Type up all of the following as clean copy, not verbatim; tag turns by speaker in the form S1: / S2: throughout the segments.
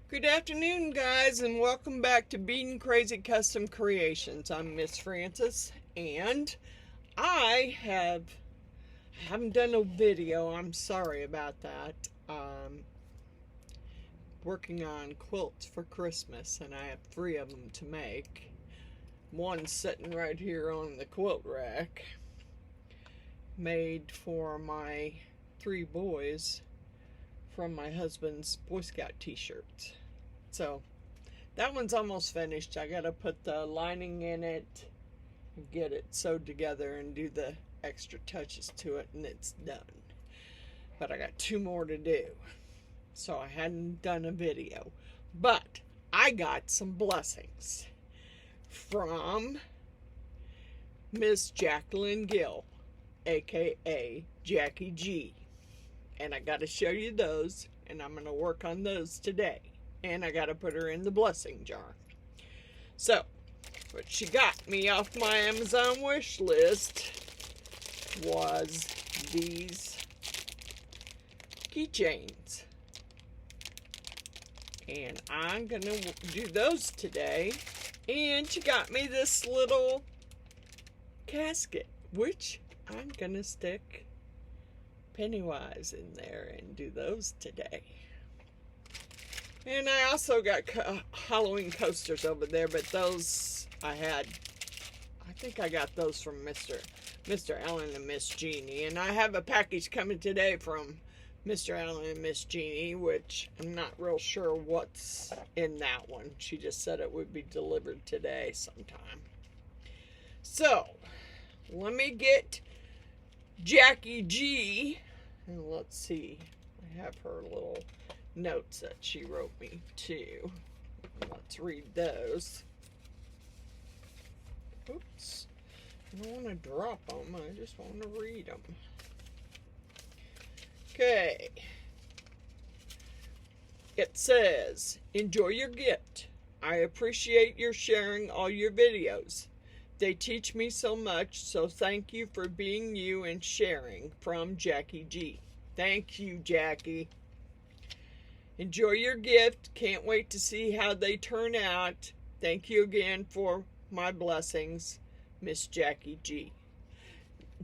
S1: Good afternoon, guys, and welcome back to Beatin' Crazy Custom Creations. I'm Miss Francis, and I haven't done a video. I'm sorry about that. Working on quilts for Christmas, and I have 3 of them to make. One's sitting right here on the quilt rack, made for my 3 boys from my husband's Boy Scout t-shirts. So that one's almost finished. I gotta put the lining in it, get it sewed together, and do the extra touches to it, and it's done. But I got 2 more to do, so I hadn't done a video. But I got some blessings from Miss Jacqueline Gill, aka Jackie G. And I got to show you those, and I'm going to work on those today. And I got to put her in the blessing jar. So, what she got me off my Amazon wish list was these keychains. And I'm going to do those today. And she got me this little casket, which I'm going to stick Pennywise in there and do those today. And I also got Halloween coasters over there, but those I think I got those from Mr. Allen and Miss Jeannie. And I have a package coming today from Mr. Allen and Miss Jeannie, which I'm not real sure what's in that one. She just said it would be delivered today sometime. So, let me get Jackie G. And let's see, I have her little notes that she wrote me too. Let's read those. Oops, I don't want to drop them, I just want to read them. Okay. It says, enjoy your gift. I appreciate your sharing all your videos. They teach me so much, so thank you for being you and sharing. From Jackie G. Thank you, Jackie. Enjoy your gift. Can't wait to see how they turn out. Thank you again for my blessings, Miss Jackie G.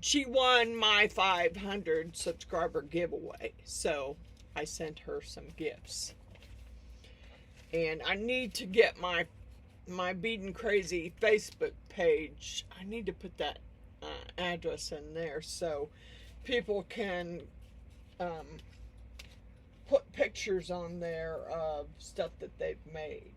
S1: She won my 500 subscriber giveaway, so I sent her some gifts. And I need to get my Beatin' Crazy Facebook page. I need to put that address in there so people can put pictures on there of stuff that they've made.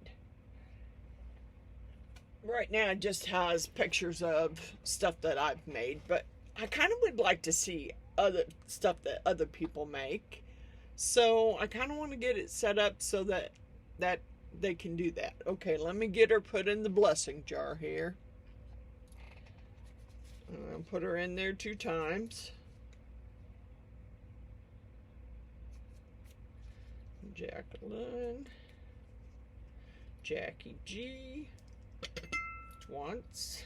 S1: Right now it just has pictures of stuff that I've made, but I kind of would like to see other stuff that other people make. So I kind of want to get it set up so that they can do that. Okay, let me get her put in the blessing jar here. I'll put her in there 2 times. Jacqueline, Jackie G once,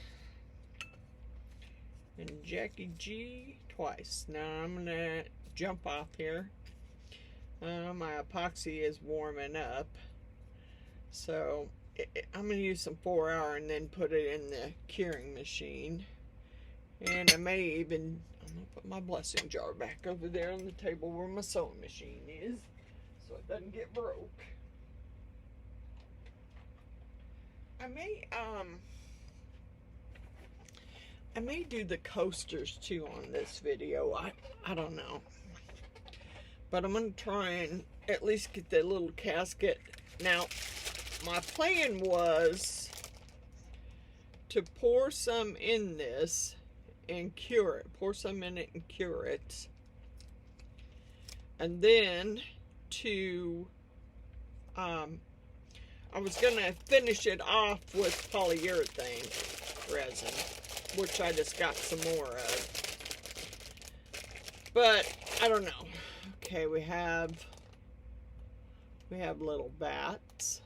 S1: and Jackie G twice. Now I'm gonna jump off here. My epoxy is warming up. So I'm going to use some 4-hour and then put it in the curing machine. And I may even, I'm going to put my blessing jar back over there on the table where my sewing machine is, so it doesn't get broke. I may do the coasters too on this video. I don't know. But I'm going to try and at least get that little casket. Now, my plan was to pour some in this and cure it. Pour some in it and cure it. And then to, I was going to finish it off with polyurethane resin, which I just got some more of. But, I don't know. Okay, we have little bats.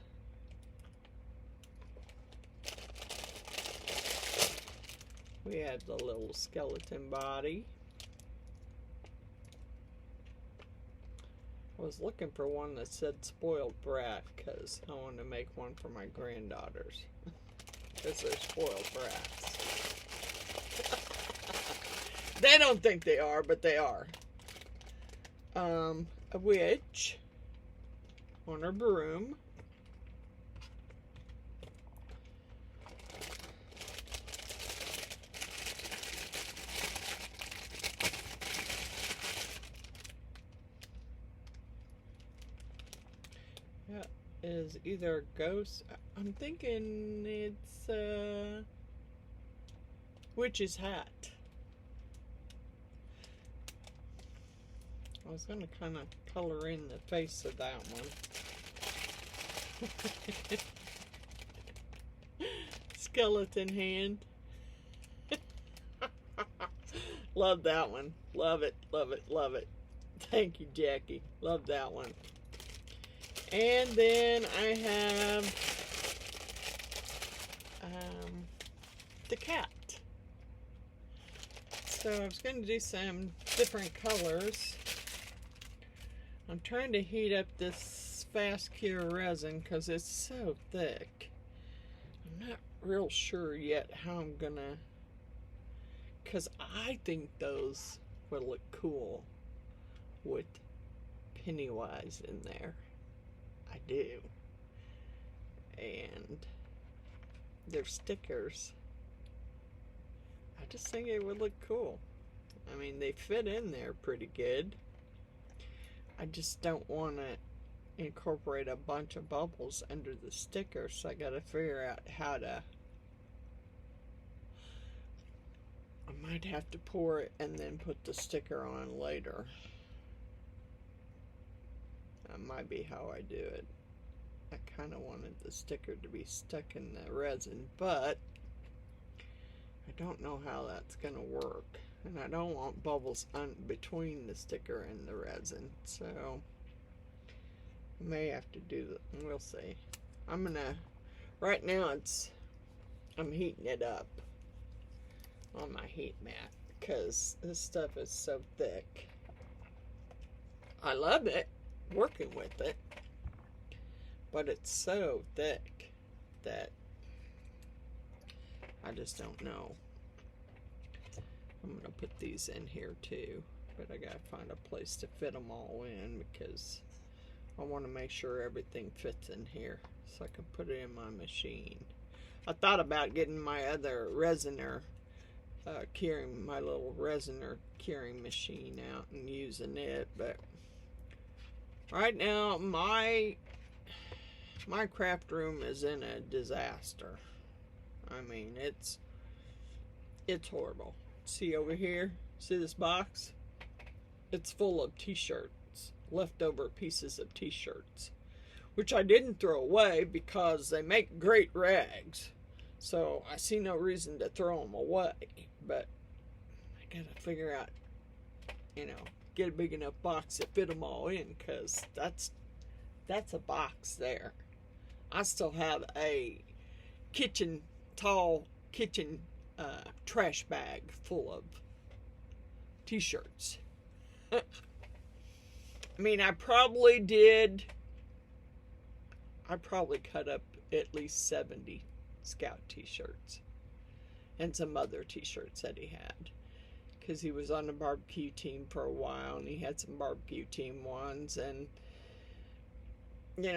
S1: We have the little skeleton body. I was looking for one that said spoiled brat because I wanted to make one for my granddaughters. Because they're spoiled brats. They don't think they are, but they are. A witch on her broom. That is either a ghost. I'm thinking it's a witch's hat. I was going to kind of color in the face of that one. Skeleton hand. Love that one. Love it, love it, love it. Thank you, Jackie. Love that one. And then I have the cat. So I was going to do some different colors. I'm trying to heat up this fast cure resin because it's so thick. I'm not real sure yet how I'm gonna, because I think those would look cool with Pennywise in there. I do. And they're stickers. I just think it would look cool. I mean, they fit in there pretty good. I just don't want to incorporate a bunch of bubbles under the sticker, so I gotta figure out how to. I might have to pour it and then put the sticker on later. That might be how I do it. I kind of wanted the sticker to be stuck in the resin, but I don't know how that's gonna work. And I don't want bubbles between the sticker and the resin, so I may have to do that. We'll see. I'm gonna, right now I'm heating it up on my heat mat because this stuff is so thick. I love it, working with it, but it's so thick that I just don't know. I'm going to put these in here too, but I got to find a place to fit them all in because I want to make sure everything fits in here so I can put it in my machine. I thought about getting my other resiner, my little resiner curing machine out and using it, but right now my craft room is in a disaster. I mean, it's horrible. See over here? See this box? It's full of t-shirts, leftover pieces of t-shirts, which I didn't throw away because they make great rags. So I see no reason to throw them away, but I gotta figure out, get a big enough box to fit them all in, because that's a box there. I still have a tall kitchen trash bag full of t-shirts. I mean, I probably cut up at least 70 Scout t-shirts and some other t-shirts that he had, because he was on the barbecue team for a while and he had some barbecue team ones, and he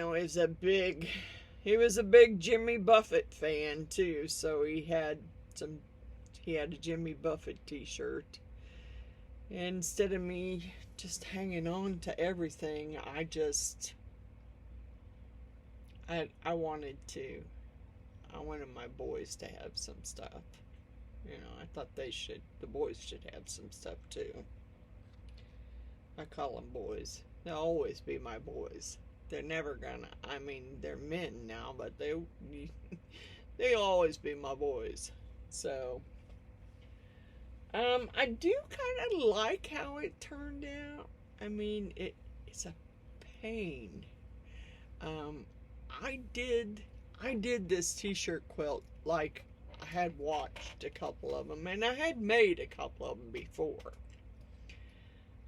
S1: was a big Jimmy Buffett fan too, so he had a Jimmy Buffett t-shirt. And instead of me just hanging on to everything, I wanted my boys to have some stuff. I thought the boys should have some stuff too. I call them boys. They'll always be my boys. They're never gonna, they're men now, but they'll always be my boys. So, I do kind of like how it turned out. It's a pain. I did this t-shirt quilt, like, I had watched a couple of them, and I had made a couple of them before.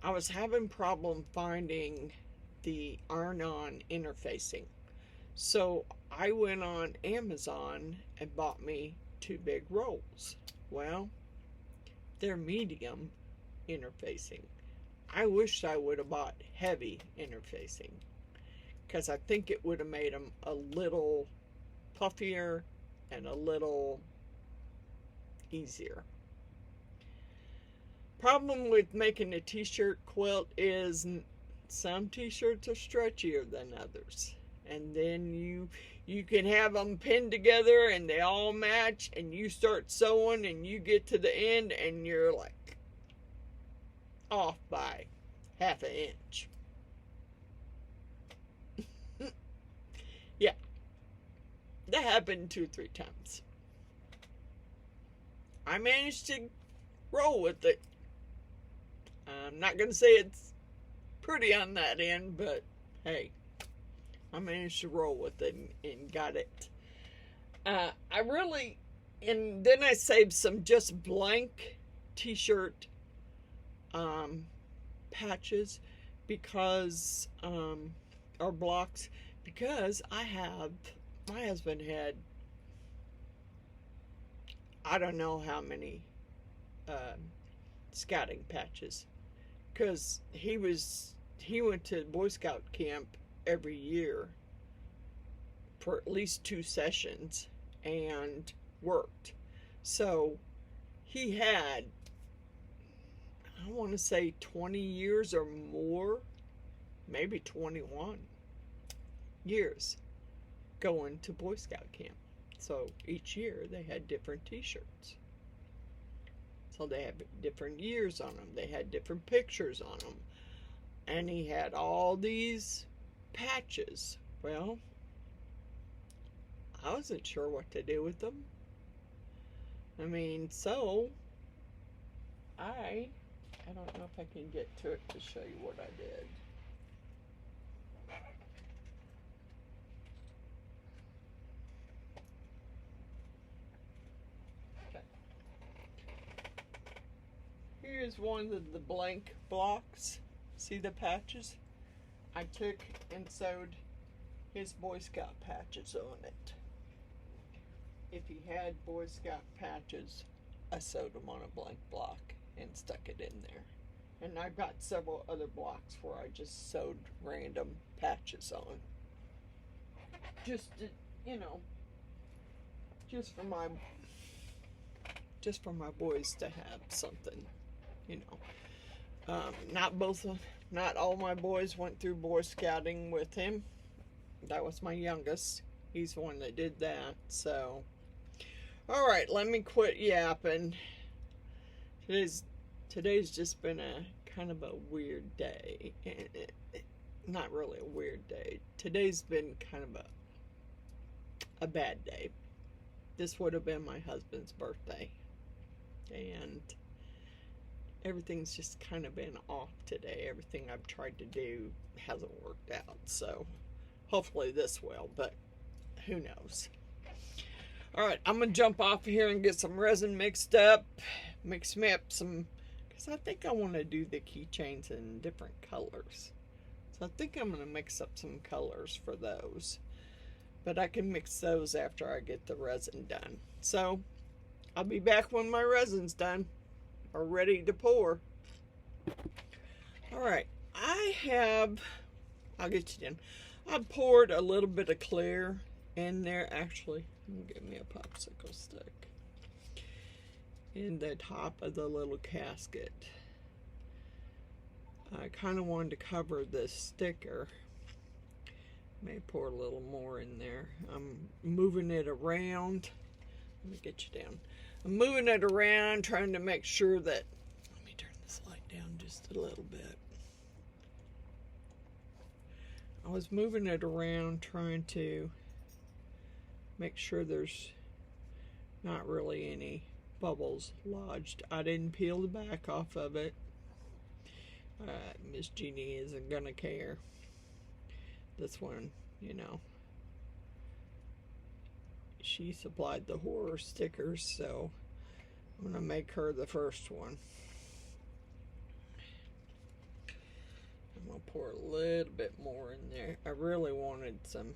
S1: I was having problem finding the iron-on interfacing. So I went on Amazon and bought me 2 big rolls. Well, they're medium interfacing. I wish I would have bought heavy interfacing, because I think it would have made them a little puffier and a little easier. Problem with making a t-shirt quilt is some t-shirts are stretchier than others, and then you can have them pinned together and they all match, and you start sewing and you get to the end and you're like off by ½ inch. Yeah, that happened 2 or 3 times. I managed to roll with it. I'm not going to say it's pretty on that end, but hey, I managed to roll with it and got it. And then I saved some just blank t-shirt patches because, or blocks, because my husband had, I don't know how many scouting patches, because he went to Boy Scout camp every year for at least 2 sessions and worked. So he had, I want to say 20 years or more, maybe 21 years going to Boy Scout camp. So each year they had different t-shirts. So they had different years on them. They had different pictures on them. And he had all these patches. Well, I wasn't sure what to do with them. I mean, so I don't know if I can get to it to show you what I did. Okay. Here's one of the blank blocks. See the patches? I took and sewed his Boy Scout patches on it. If he had Boy Scout patches, I sewed them on a blank block and stuck it in there. And I've got several other blocks where I just sewed random patches on. Just to, just for my boys to have something, Not all my boys went through Boy Scouting with him. That was my youngest. He's the one that did that, so. Alright, let me quit yapping. Today's just been a kind of a weird day. Not really a weird day. Today's been kind of a bad day. This would have been my husband's birthday. And everything's just kind of been off today. Everything I've tried to do hasn't worked out. So hopefully this will, but who knows. Alright, I'm going to jump off here and get some resin mixed up. Mix me up some, because I think I want to do the keychains in different colors. So I think I'm going to mix up some colors for those. But I can mix those after I get the resin done. So I'll be back when my resin's done or ready to pour. Alright, I'll get you done. I poured a little bit of clear in there. Actually, give me a popsicle stick. In the top of the little casket. I kind of wanted to cover this sticker. May pour a little more in there. I'm moving it around. Let me get you down. I'm moving it around, trying to make sure that, let me turn this light down just a little bit. I was moving it around, trying to make sure there's not really any bubbles lodged. I didn't peel the back off of it. Miss Jeannie isn't gonna care. This one, she supplied the horror stickers, so I'm gonna make her the first one. gonna pour a little bit more in there. I really wanted some.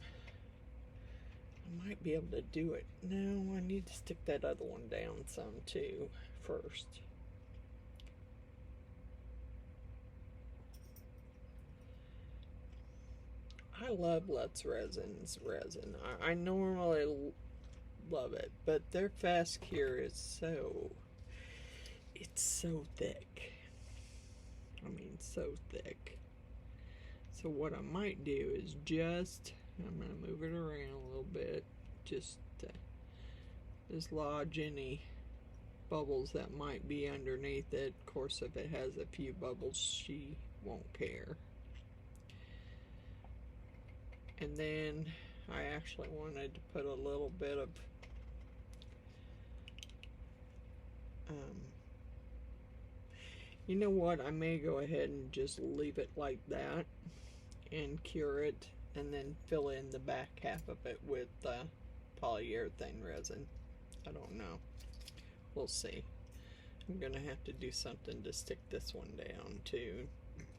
S1: I might be able to do it. No, I need to stick that other one down some too first. I love Wtrcsv's resin. I normally love it, but their fast cure is it's so thick. I mean, so thick. So what I might do is I'm going to move it around a little bit, just dislodge any bubbles that might be underneath it. Of course, if it has a few bubbles, she won't care. And then I actually wanted to put a little bit of you know what, I may go ahead and just leave it like that and cure it, and then fill in the back half of it with polyurethane resin. I don't know. We'll see. I'm gonna have to do something to stick this one down too.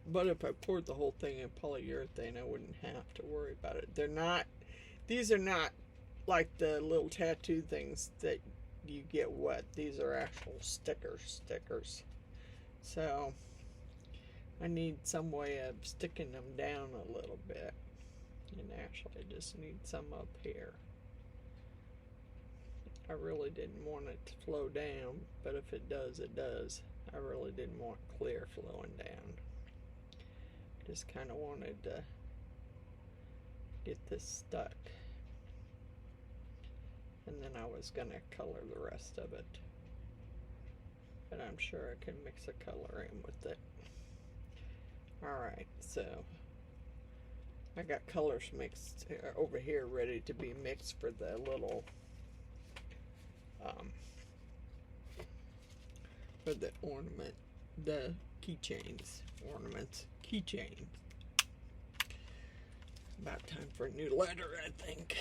S1: But if I poured the whole thing in polyurethane, I wouldn't have to worry about it. These are not like the little tattoo things that you get wet. These are actual stickers. So I need some way of sticking them down a little bit. And actually I just need some up here. I really didn't want it to flow down, but if it does, it does. I really didn't want clear flowing down. Just kind of wanted to get this stuck. And then I was going to color the rest of it. But I'm sure I can mix a color in with it. Alright, so I got colors mixed over here ready to be mixed for the little for the ornament, the keychains, keychains. About time for a new letter, I think.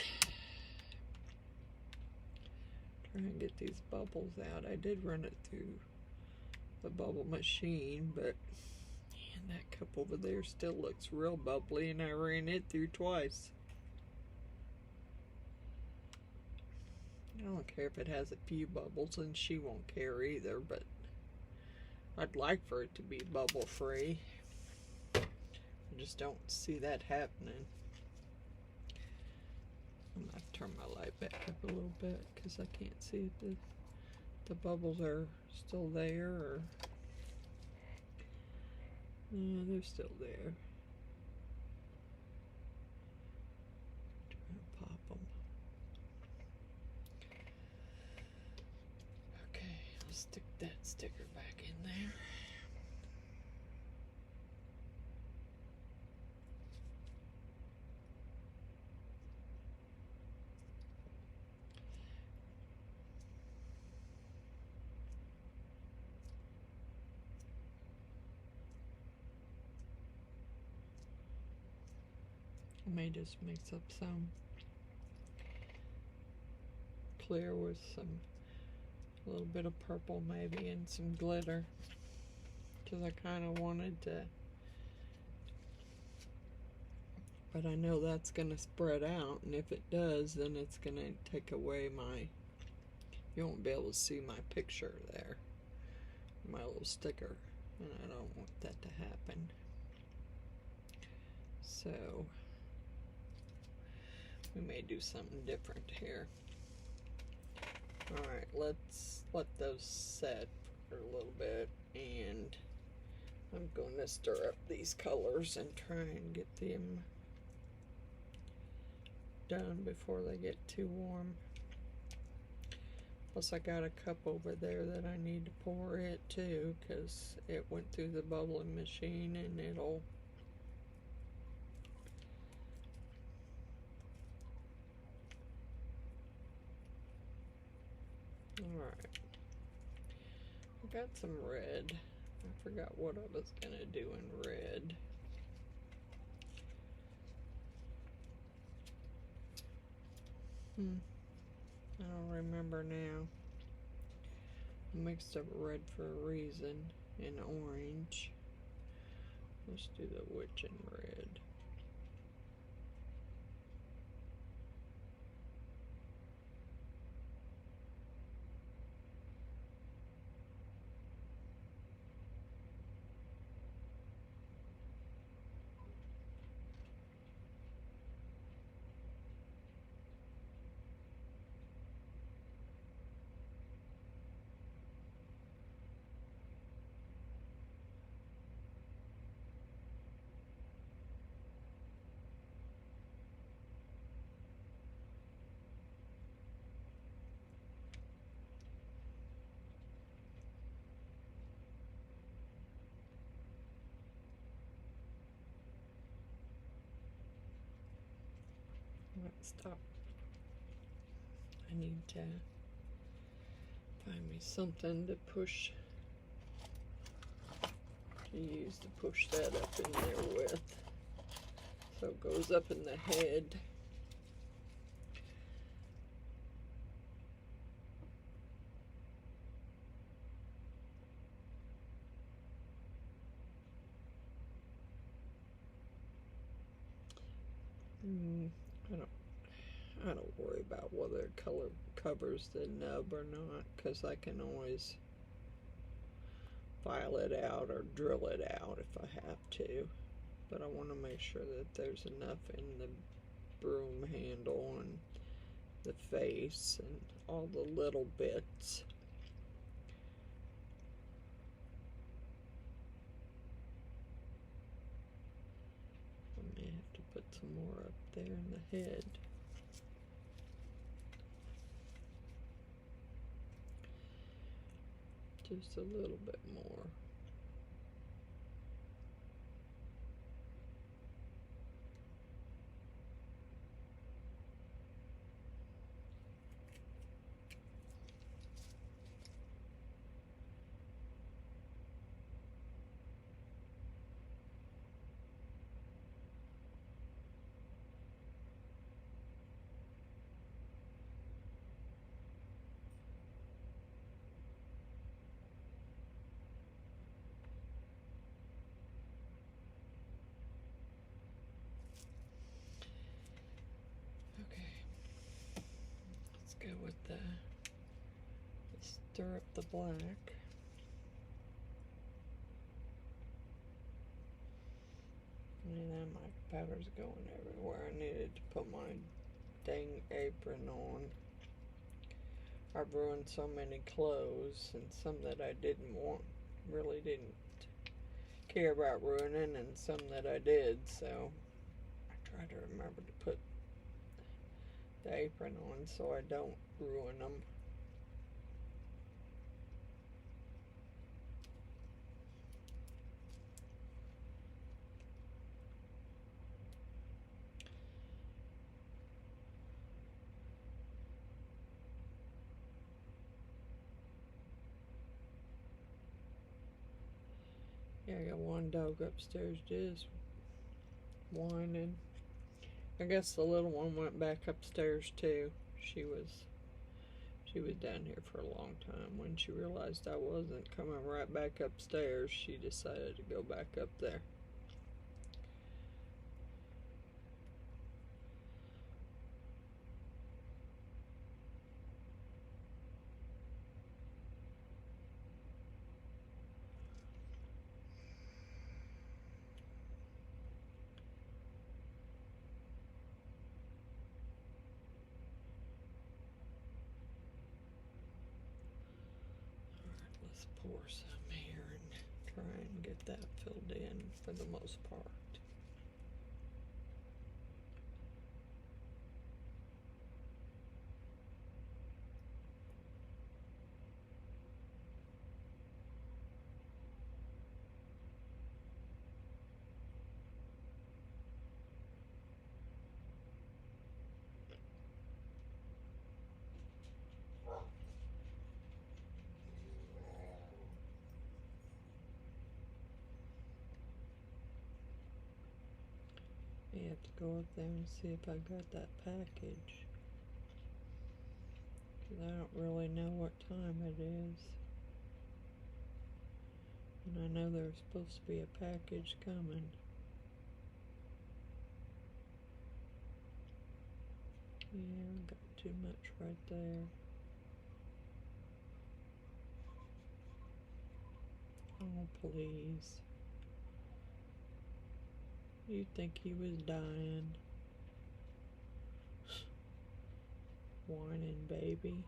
S1: Try and get these bubbles out. I did run it through the bubble machine, but man, that cup over there still looks real bubbly, and I ran it through twice. I don't care if it has a few bubbles, and she won't care either, but I'd like for it to be bubble free. I just don't see that happening. I'm going to turn my light back up a little bit because I can't see if the bubbles are still there, or yeah, they're still there. Try to pop them. Okay, I'll stick that sticker back in there. I may just mix up some clear with a little bit of purple maybe, and some glitter, because I kind of wanted to, but I know that's going to spread out, and if it does, then it's going to take away you won't be able to see my picture there, my little sticker, and I don't want that to happen. So we may do something different here. Alright, let's let those set for a little bit, and I'm going to stir up these colors and try and get them done before they get too warm. Plus I got a cup over there that I need to pour it too, because it went through the bubbling machine, and it'll alright. I got some red. I forgot what I was gonna do in red. I don't remember now. I mixed up red for a reason and orange. Let's do the witch in red. Stop. I need to find me something to push, to use to push that up in there with, so it goes up in the head. I don't worry about whether it color covers the nub or not, because I can always file it out or drill it out if I have to. But I want to make sure that there's enough in the broom handle and the face and all the little bits. I may have to put some more up there in the head. Just a little bit more. Go with the stir up the black. And my powder's going everywhere. I needed to put my dang apron on. I've ruined so many clothes, and some that I didn't want, really didn't care about ruining, and some that I did, so I try to remember to put the apron on so I don't ruin them. Yeah, I got one dog upstairs just whining. I guess the little one went back upstairs too. She was down here for a long time. When she realized I wasn't coming right back upstairs, she decided to go back up there. Pour some here and try and get that filled in for the most part. You have to go up there and see if I got that package, because I don't really know what time it is. And I know there's supposed to be a package coming. Yeah, I got too much right there. Oh, please. You'd think he was dying. Whining baby.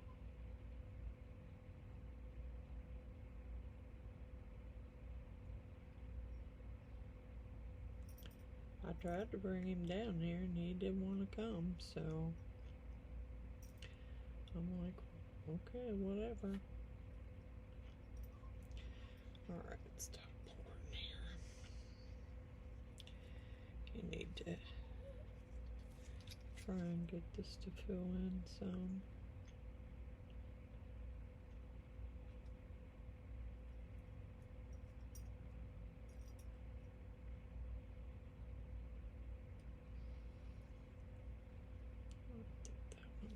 S1: I tried to bring him down here and he didn't want to come, so I'm like, okay, whatever. Alright, stop pouring here. You need to try and get this to fill in some.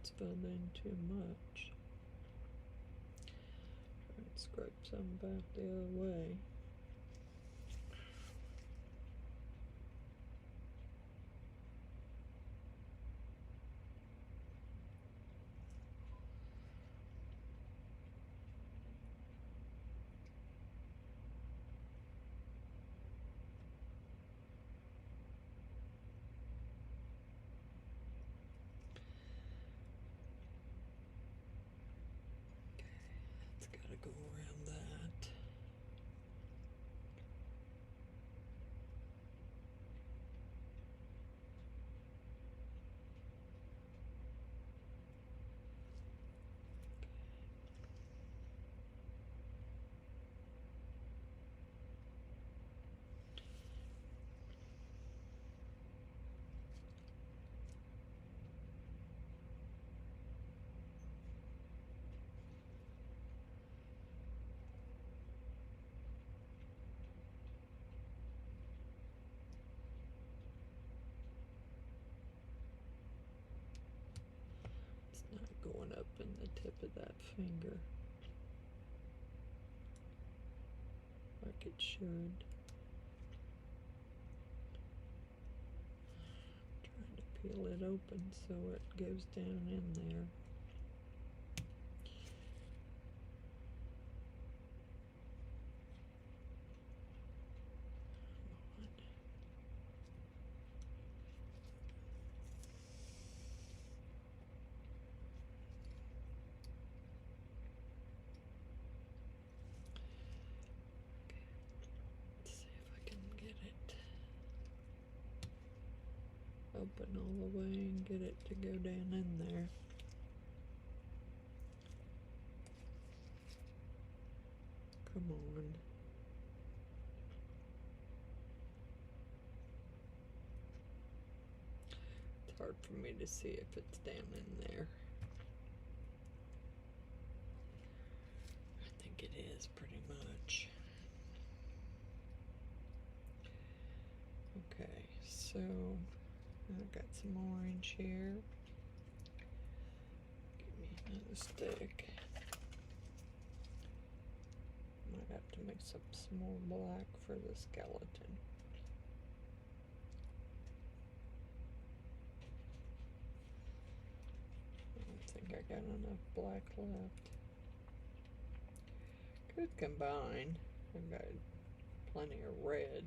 S1: It's filled in too much. Try and scrape some back the other way. It's gotta go around that. It's not going up in the tip of that finger like it should. Trying to peel it open so it goes down in there. Open all the way and get it to go down in there. Come on. It's hard for me to see if it's down in there. I think it is pretty much. Okay, so I've got some orange here. Give me another stick. Might have to mix up some more black for the skeleton. I don't think I got enough black left. Could combine. I've got plenty of red.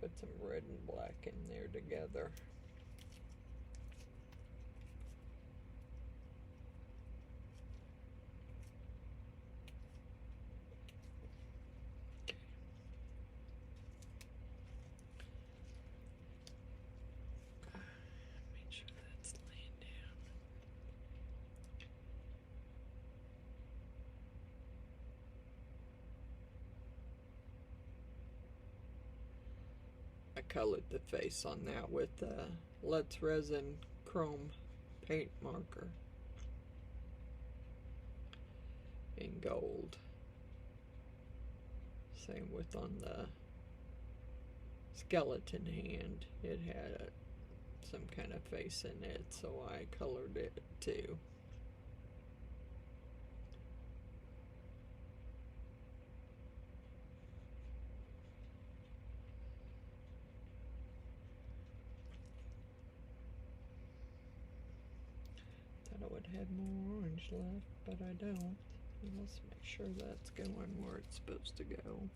S1: Put some red and black in there together. Make sure that's laying down. I colored the face on that with Resin chrome paint marker in gold. Same with on the skeleton hand. It had some kind of face in it, so I colored it too. Thought I would have more orange left, but I don't. Let's make sure that's going where it's supposed to go.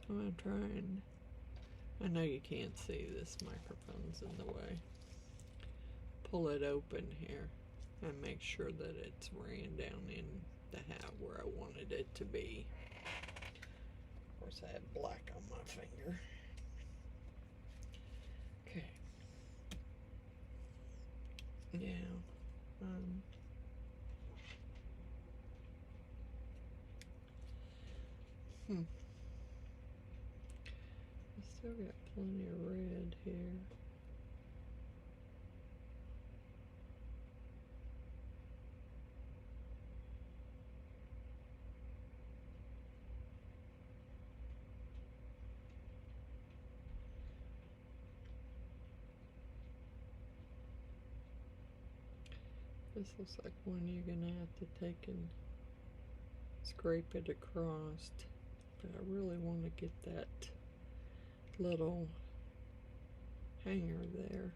S1: I'm gonna try and, I know you can't see, this microphone's in the way. Pull it open here and make sure that it's ran down in the hat where I wanted it to be. Of course, I have black on my finger. Okay. Yeah. I still got plenty of red here. This looks like one you're gonna have to take and scrape it across, but I really want to get that little hanger there.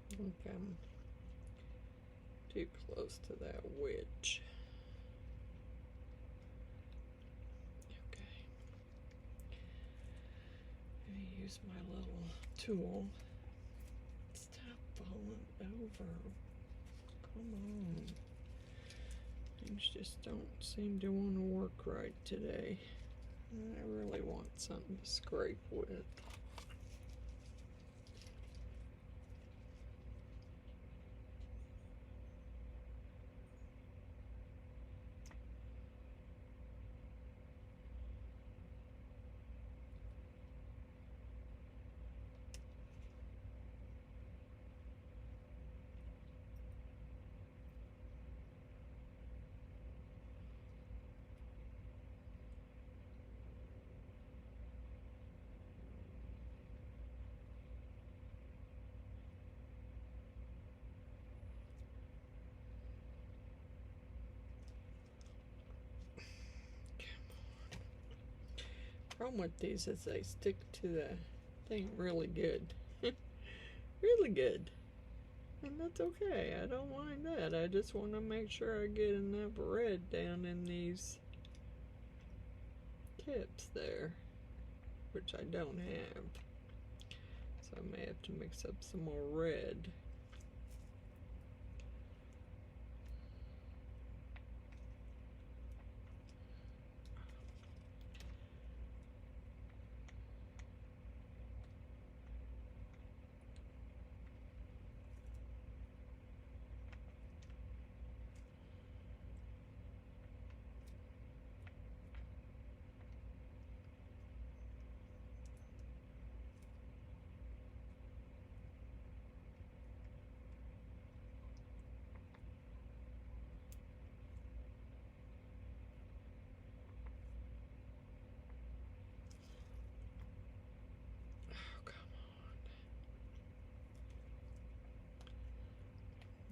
S1: I think I'm too close to that wedge. Okay. I'm gonna use my little tool. Stop falling over. Come on. Things just don't seem to want to work right today. I really want something to scrape with. Problem with these is they stick to the thing really good. Really good. And that's okay. I don't mind that. I just want to make sure I get enough red down in these tips there, which I don't have. So I may have to mix up some more red.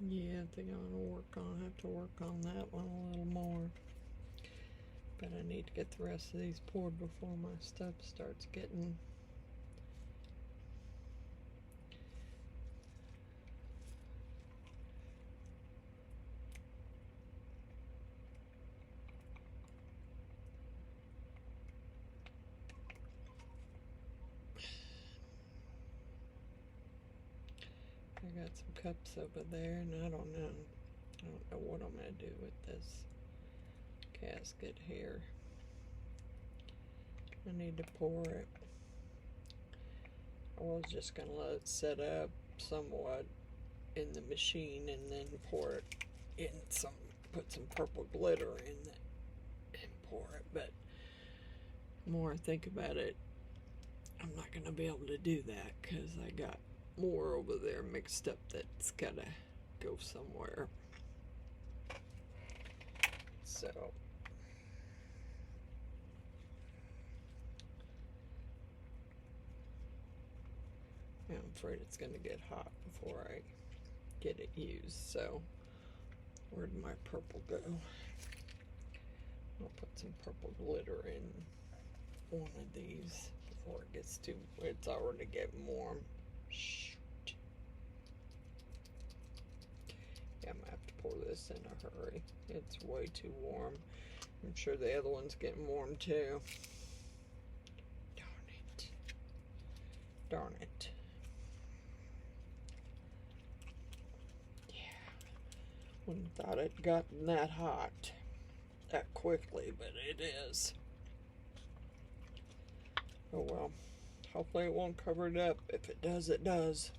S1: Yeah, I think I'm gonna have to work on that one a little more. But I need to get the rest of these poured before my stuff starts getting I got some cups over there, and I don't know what I'm gonna do with this casket here. I need to pour it. I was just gonna let it set up somewhat in the machine and then pour it in put some purple glitter in it and pour it, but The more I think about it, I'm not going to be able to do that because I got more over there mixed up that's got to go somewhere. So I'm afraid it's going to get hot before I get it used. So where'd my purple go? I'll put some purple glitter in one of these before it gets too, it's already getting warm. Shoot. Yeah, I'm gonna have to pour this in a hurry. It's way too warm. I'm sure the other one's getting warm too. Darn it. Darn it. Yeah. Wouldn't have thought it'd gotten that hot that quickly, but it is. Oh well. Hopefully it won't cover it up. If it does, it does.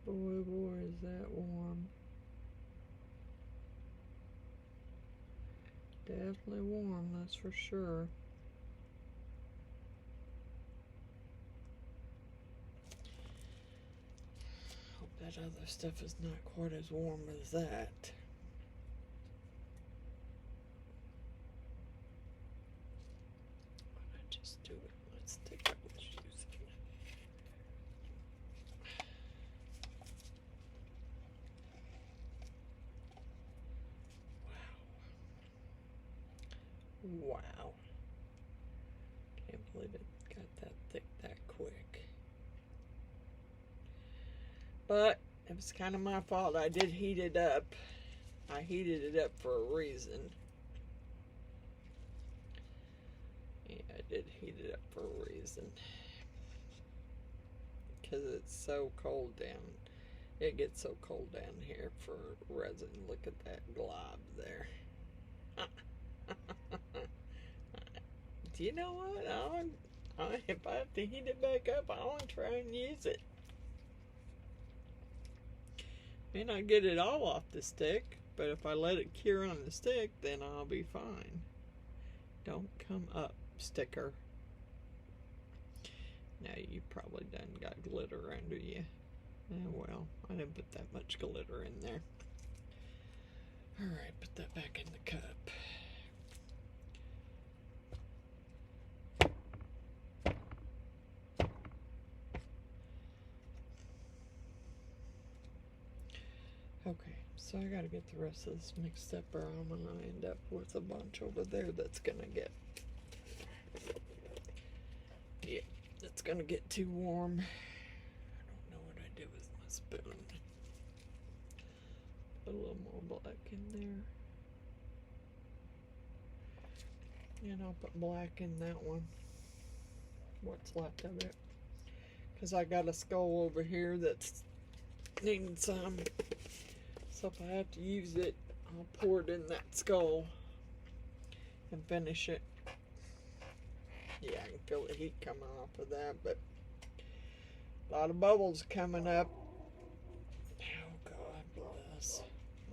S1: Boy, is that warm. Definitely warm, that's for sure. Hope that other stuff is not quite as warm as that. Why not just do it? Let's take it with using it. Wow. Can't believe it got that thick that quick. But it was kind of my fault. I did heat it up. I heated it up for a reason. Yeah, I did heat it up for a reason. Because it's so cold down. It gets so cold down here for resin. Look at that glob there. Do you know what? If I have to heat it back up, I want to try and use it. May not get it all off the stick, but if I let it cure on the stick, then I'll be fine. Don't come up, sticker. Now you probably done got glitter under you. Oh well, I didn't put that much glitter in there. Alright, put that back in the cup. Okay, so I gotta get the rest of this mixed up or I'm gonna end up with a bunch over there that's gonna get, yeah, that's gonna get too warm. I don't know what I did with my spoon. Put a little more black in there. And I'll put black in that one. What's left of it. Because I got a skull over here that's needing some. So if I have to use it, I'll pour it in that skull and finish it. Yeah, I can feel the heat coming off of that, but a lot of bubbles coming up. Oh, God bless.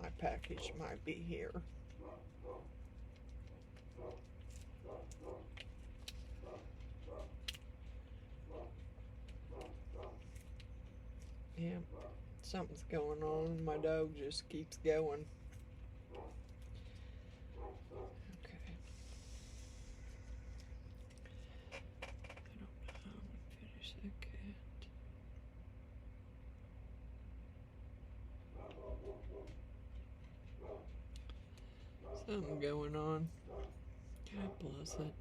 S1: My package might be here. Yeah, something's going on. My dog just keeps going. Okay. I don't know how I'm going to finish that cat. Something going on. God bless it.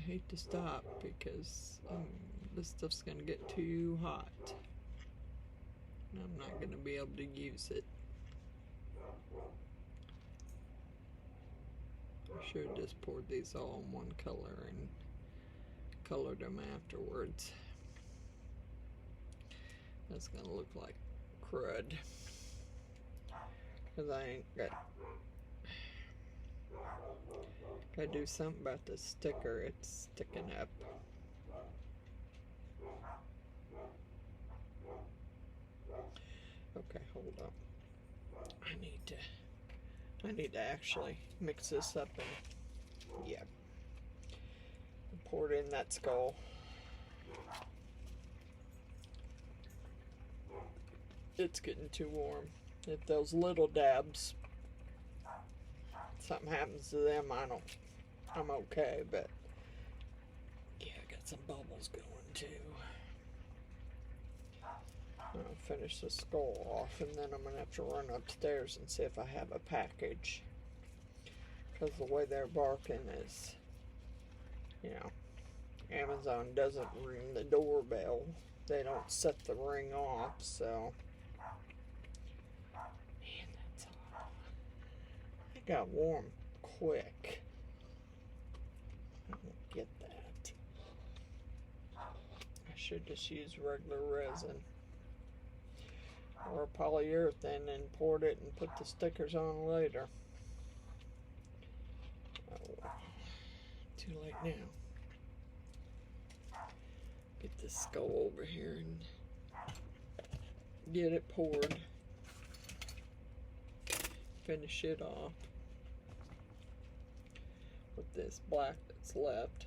S1: hate to stop because this stuff's gonna get too hot. And I'm not gonna be able to use it. I should have just poured these all in one color and colored them afterwards. That's gonna look like crud. Cause I ain't got. Gotta do something about the sticker. It's sticking up. Okay, hold on. I need to actually mix this up and yeah. Pour it in that skull. It's getting too warm. If those little dabs, something happens to them, I'm okay, but yeah, I got some bubbles going too. I'll finish the skull off and then I'm gonna have to run upstairs and see if I have a package. Because the way they're barking is, you know, Amazon doesn't ring the doorbell. They don't set the ring off, so. Man, that's hot. It got warm quick. I don't get that. I should just use regular resin. Or polyurethane and poured it and put the stickers on later. Oh, too late now. Get this skull over here and get it poured. Finish it off with this black that's left.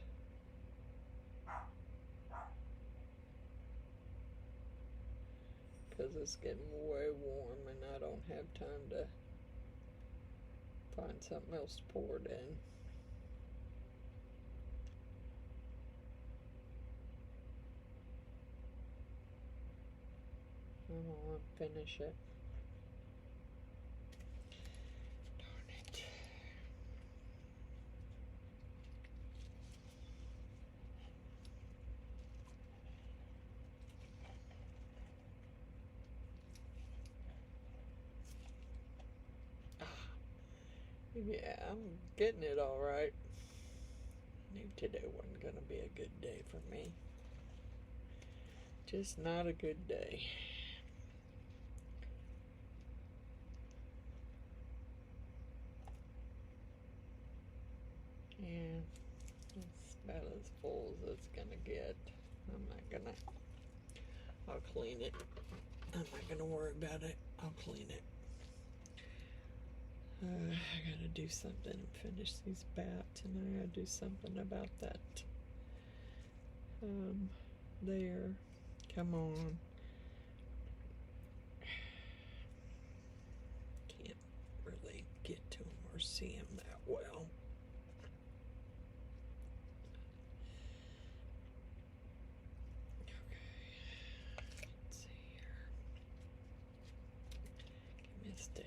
S1: Because it's getting way warm and I don't have time to find something else to pour it in. I don't want to finish it. Darn it. Yeah, I'm getting it all right. I knew today wasn't going to be a good day for me. Just not a good day. Yeah, it's about as full as it's going to get. I'm not going to. I'll clean it. I'm not going to worry about it. I'll clean it. I gotta do something and finish these bats, and I gotta do something about that. There. Come on. Can't really get to them or see them that well. Okay. Let's see here. Give me a stick.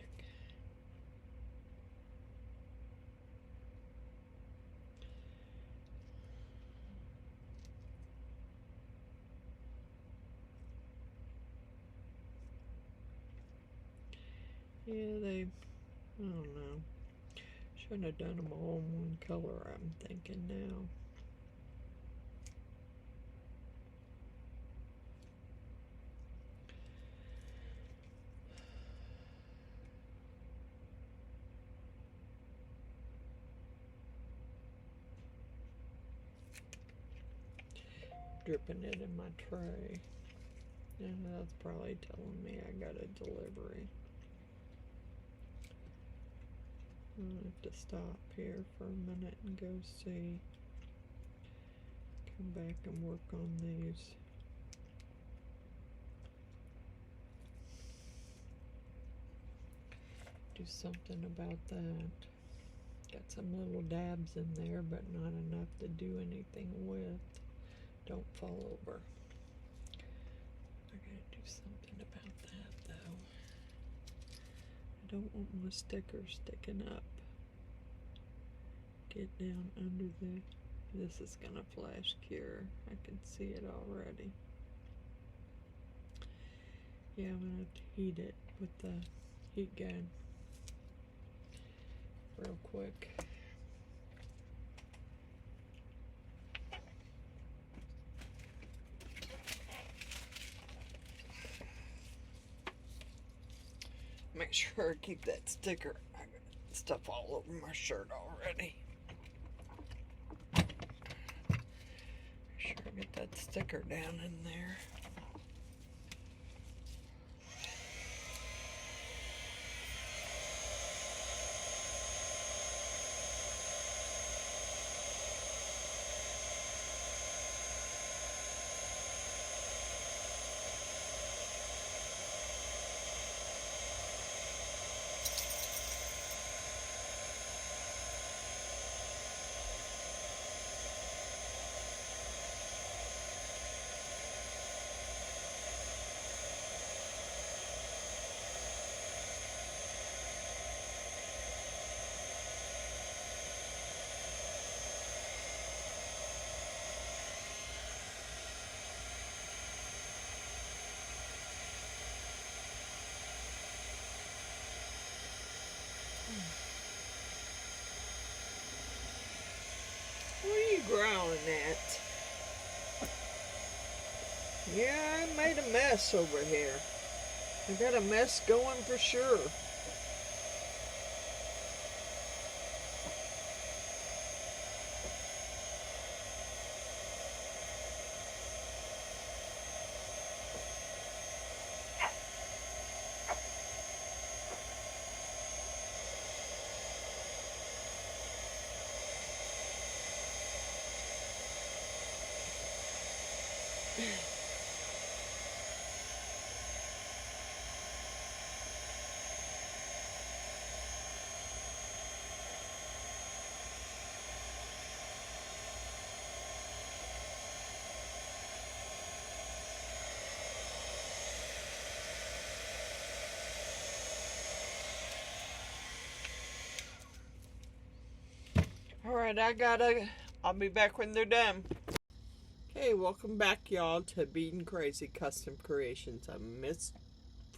S1: Yeah, I don't know. Shouldn't have done them all in one color, I'm thinking now. Dripping it in my tray. And that's probably telling me I got a delivery. I'll have to stop here for a minute and go see. Come back and work on these. Do something about that. Got some little dabs in there, but not enough to do anything with. Don't fall over. I gotta do something about that, though. I don't want my stickers sticking up. Get down under the This is gonna flash cure. I can see it already. Yeah, I'm gonna have to heat it with the heat gun real quick. Make sure I keep that sticker. I got stuff all over my shirt already. Make sure I get that sticker down in there. What are you growling at? Yeah, I made a mess over here. I got a mess going for sure. Alright, I'll be back when they're done. Hey, welcome back, y'all, to Being Crazy Custom Creations. I'm Miss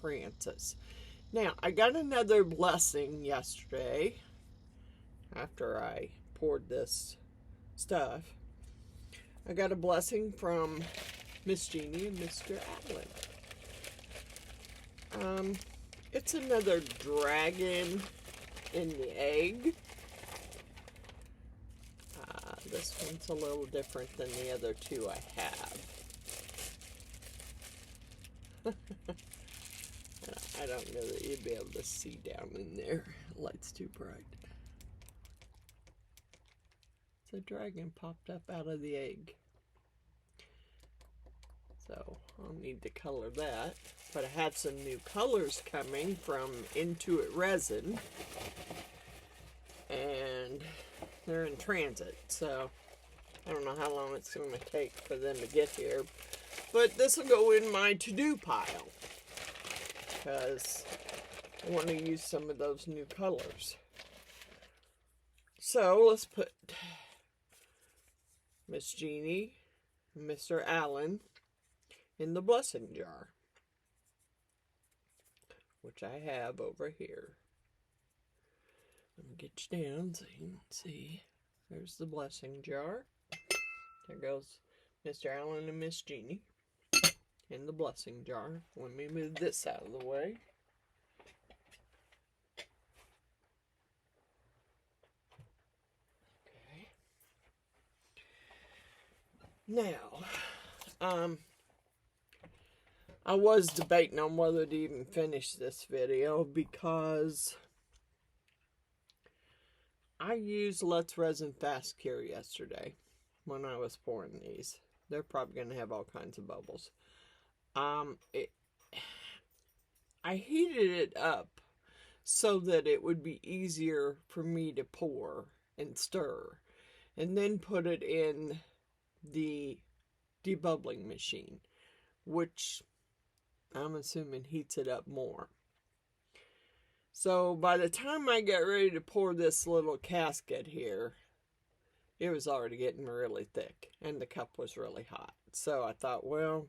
S1: Francis. Now, I got another blessing yesterday after I poured this stuff. I got a blessing from Miss Jeannie and Mr. Allen. It's another dragon in the egg. This one's a little different than the other two I have. I don't know that you'd be able to see down in there. The light's too bright. So a dragon popped up out of the egg. So I'll need to color that. But I have some new colors coming from Resin. And they're in transit, so I don't know how long it's going to take for them to get here. But this will go in my to-do pile, because I want to use some of those new colors. So let's put Miss Jeannie and Mr. Allen in the blessing jar, which I have over here. Let me get you down so you can see. There's the blessing jar. There goes Mr. Allen and Miss Jeannie in the blessing jar. Let me move this out of the way. Okay. Now, I was debating on whether to even finish this video because I used Let's Resin Fast Cure yesterday when I was pouring these. They're probably going to have all kinds of bubbles. I heated it up so that it would be easier for me to pour and stir, and then put it in the debubbling machine, which I'm assuming heats it up more. So by the time I get ready to pour this little casket here, it was already getting really thick and the cup was really hot. So I thought, well,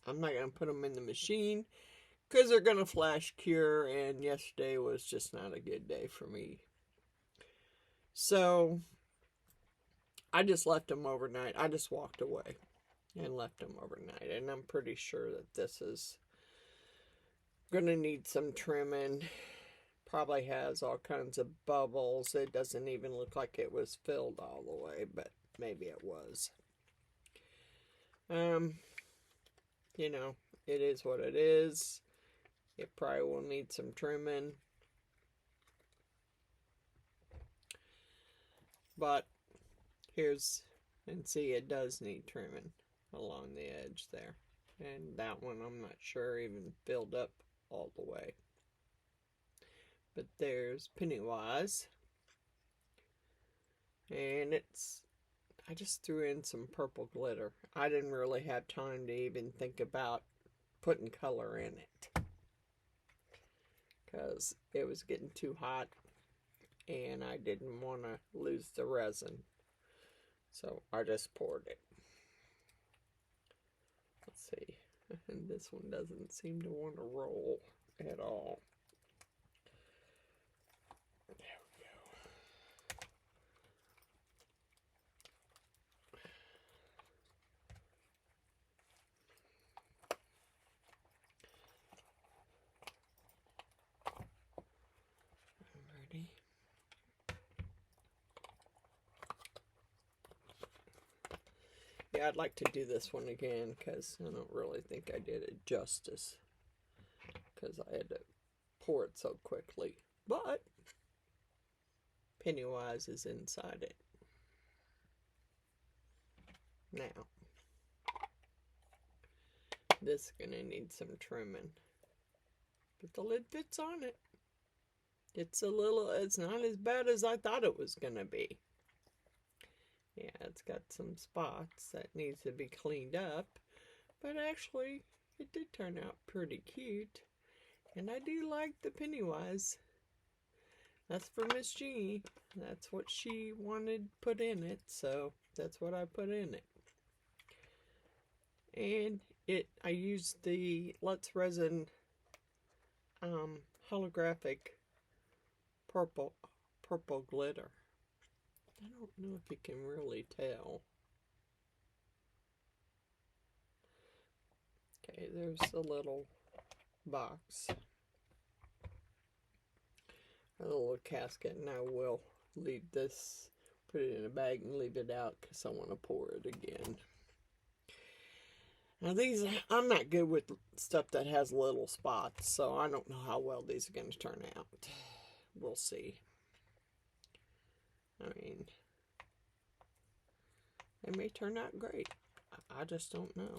S1: I'm not going to put them in the machine because they're going to flash cure, and yesterday was just not a good day for me. So I just left them overnight. I just walked away and left them overnight, and I'm pretty sure that this is going to need some trimming. Probably has all kinds of bubbles. It doesn't even look like it was filled all the way, but maybe it was. You know, it is what it is. It probably will need some trimming. But here's, and see, it does need trimming along the edge there. And that one I'm not sure even filled up all the way. But there's Pennywise. And it's, I just threw in some purple glitter. I didn't really have time to even think about putting color in it, because it was getting too hot and I didn't want to lose the resin. So I just poured it. Let's see. And this one doesn't seem to want to roll at all. There we go. Ready? Yeah, I'd like to do this one again because I don't really think I did it justice, because I had to pour it so quickly. But Pennywise is inside it. Now, this is going to need some trimming, but the lid fits on it. It's not as bad as I thought it was going to be. Yeah, it's got some spots that needs to be cleaned up, but actually it did turn out pretty cute, and I do like the Pennywise. That's for Miss Jeannie. That's what she wanted put in it, so that's what I put in it. And I used the Resin holographic purple glitter. I don't know if you can really tell. Okay, there's the little box. A little casket, and I will leave this, put it in a bag and leave it out because I want to pour it again. Now these, I'm not good with stuff that has little spots, so I don't know how well these are going to turn out. We'll see. I mean, they may turn out great. I just don't know.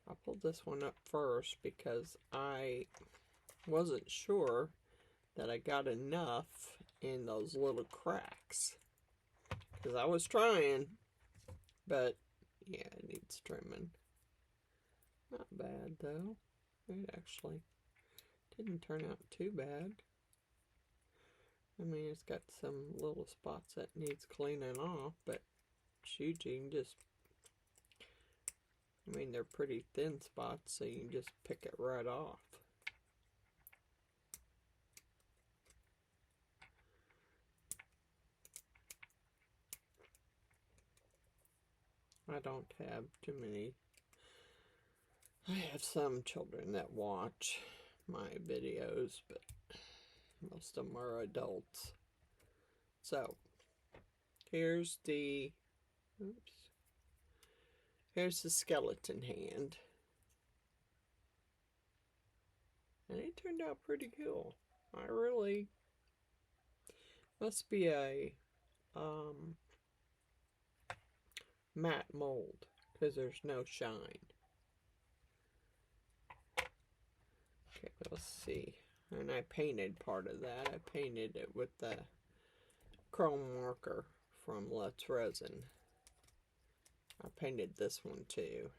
S1: I pulled this one up first because I wasn't sure that I got enough in those little cracks. Because I was trying, but yeah, it needs trimming. Not bad though. It actually didn't turn out too bad. I mean, it's got some little spots that needs cleaning off, but shoot, you can just, I mean, they're pretty thin spots, so you can just pick it right off. I don't have too many. I have some children that watch my videos, but most of them are adults. So, here's the, oops, here's the skeleton hand. And it turned out pretty cool. I really, must be a matte mold, because there's no shine. Okay, let's see. And I painted part of that. I painted it with the chrome marker from Resin. I painted this one too.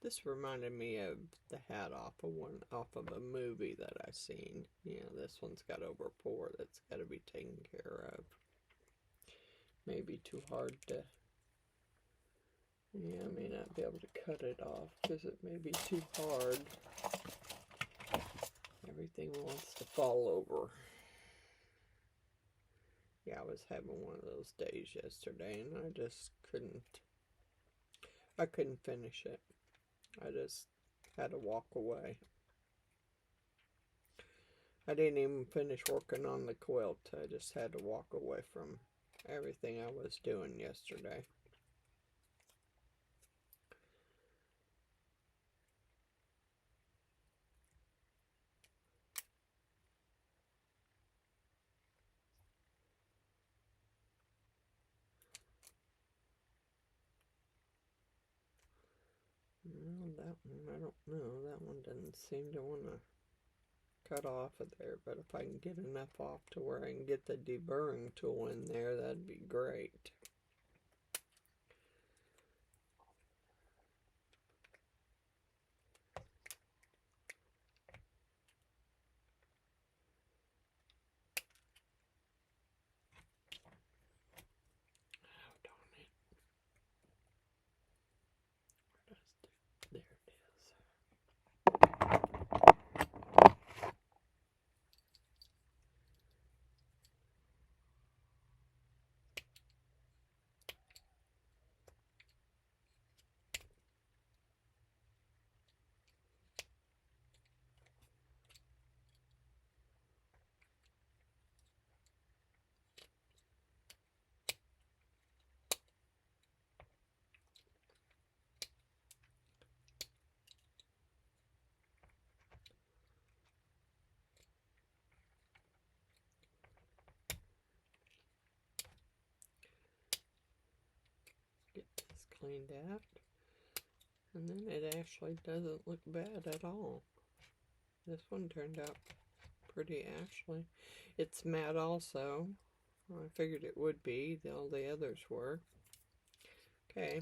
S1: This reminded me of the hat off of a movie that I seen. Yeah, this one's got over pore that's got to be taken care of. Maybe too hard to. Yeah, I may not be able to cut it off because it may be too hard. Everything wants to fall over. Yeah, I was having one of those days yesterday and I just I couldn't finish it. I just had to walk away. I didn't even finish working on the quilt. I just had to walk away from everything I was doing yesterday. Well, that one, I don't know. That one doesn't seem to want to cut off of there, but if I can get enough off to where I can get the deburring tool in there, that'd be great. Oh, darn it. There it is. Get this cleaned out. And then it actually doesn't look bad at all. This one turned out pretty, actually. It's matte also. Well, I figured it would be. All the others were. Okay.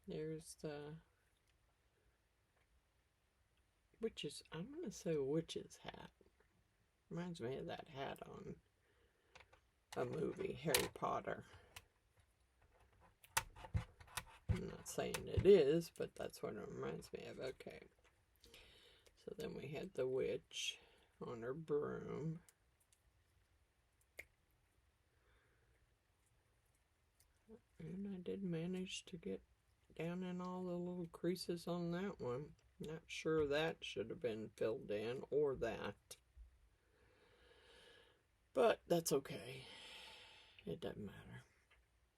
S1: There's the witch's, I'm going to say witch's hat. Reminds me of that hat on a movie, Harry Potter. I'm not saying it is, but that's what it reminds me of. Okay. So then we had the witch on her broom. And I did manage to get down in all the little creases on that one. Not sure that should have been filled in, or that. But that's okay. It doesn't matter.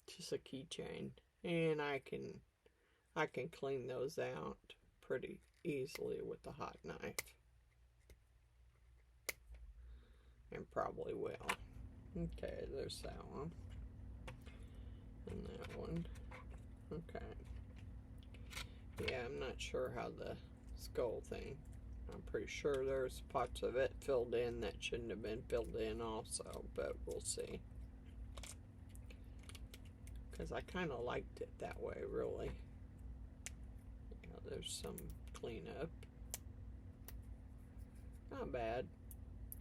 S1: It's just a keychain. And I can clean those out pretty easily with the hot knife. And probably will. Okay, there's that one. And that one. Okay. Yeah, I'm not sure how the skull thing. I'm pretty sure there's parts of it filled in that shouldn't have been filled in also, but we'll see. Because I kind of liked it that way, really. Yeah, there's some cleanup. Not bad.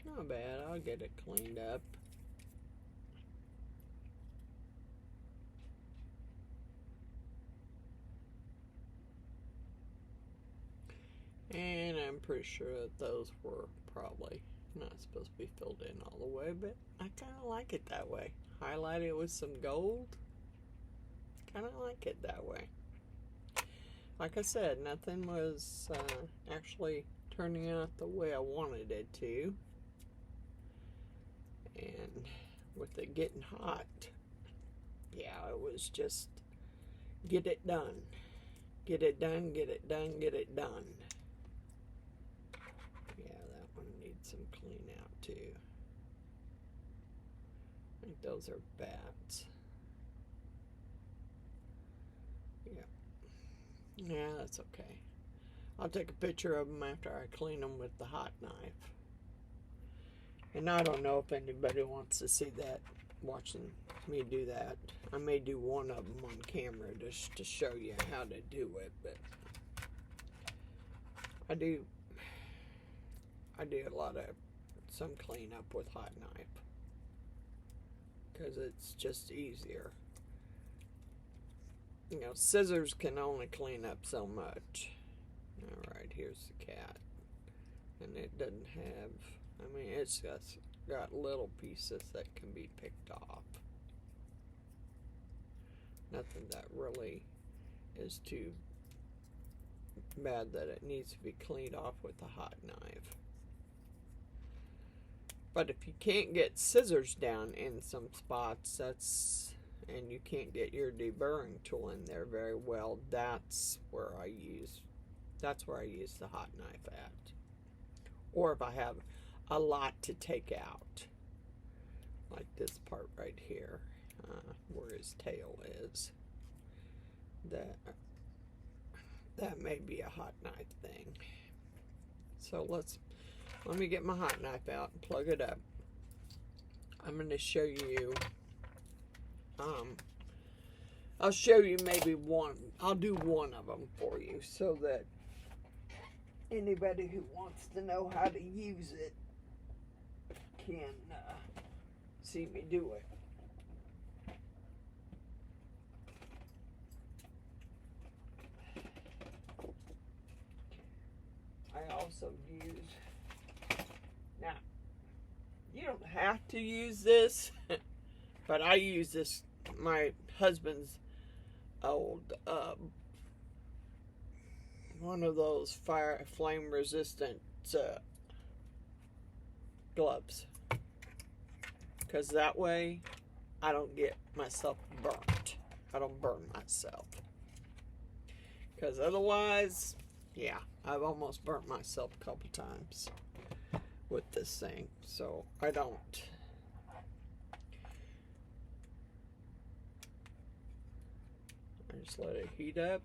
S1: Not bad. I'll get it cleaned up. And I'm pretty sure that those were probably not supposed to be filled in all the way, but I kind of like it that way. Highlight it with some gold. Kind of like it that way. Like I said, nothing was actually turning out the way I wanted it to. And with it getting hot, yeah, it was just get it done. Get it done, get it done, get it done. Yeah, that one needs some clean out too. I think those are bats. Yeah. Yeah, that's okay. I'll take a picture of them after I clean them with the hot knife. And I don't know if anybody wants to see that, watching me do that. I may do one of them on camera just to show you how to do it, but I do a lot of some cleanup with hot knife because it's just easier. You know, scissors can only clean up so much. Alright, here's the cat. And it doesn't have, I mean, it's just got little pieces that can be picked off. Nothing that really is too bad that it needs to be cleaned off with a hot knife. But if you can't get scissors down in some spots, and you can't get your deburring tool in there very well, that's where I use the hot knife at. Or if I have a lot to take out, like this part right here, where his tail is, that may be a hot knife thing. So let me get my hot knife out and plug it up. I'm going to show you, I'll show you maybe one. I'll do one of them for you so that anybody who wants to know how to use it can see me do it. I also use, now, you don't have to use this, but I use this, my husband's old, one of those flame resistant gloves, because that way I don't get myself burnt. I don't burn myself, because otherwise, yeah, I've almost burnt myself a couple times with this thing, so I don't. I just let it heat up.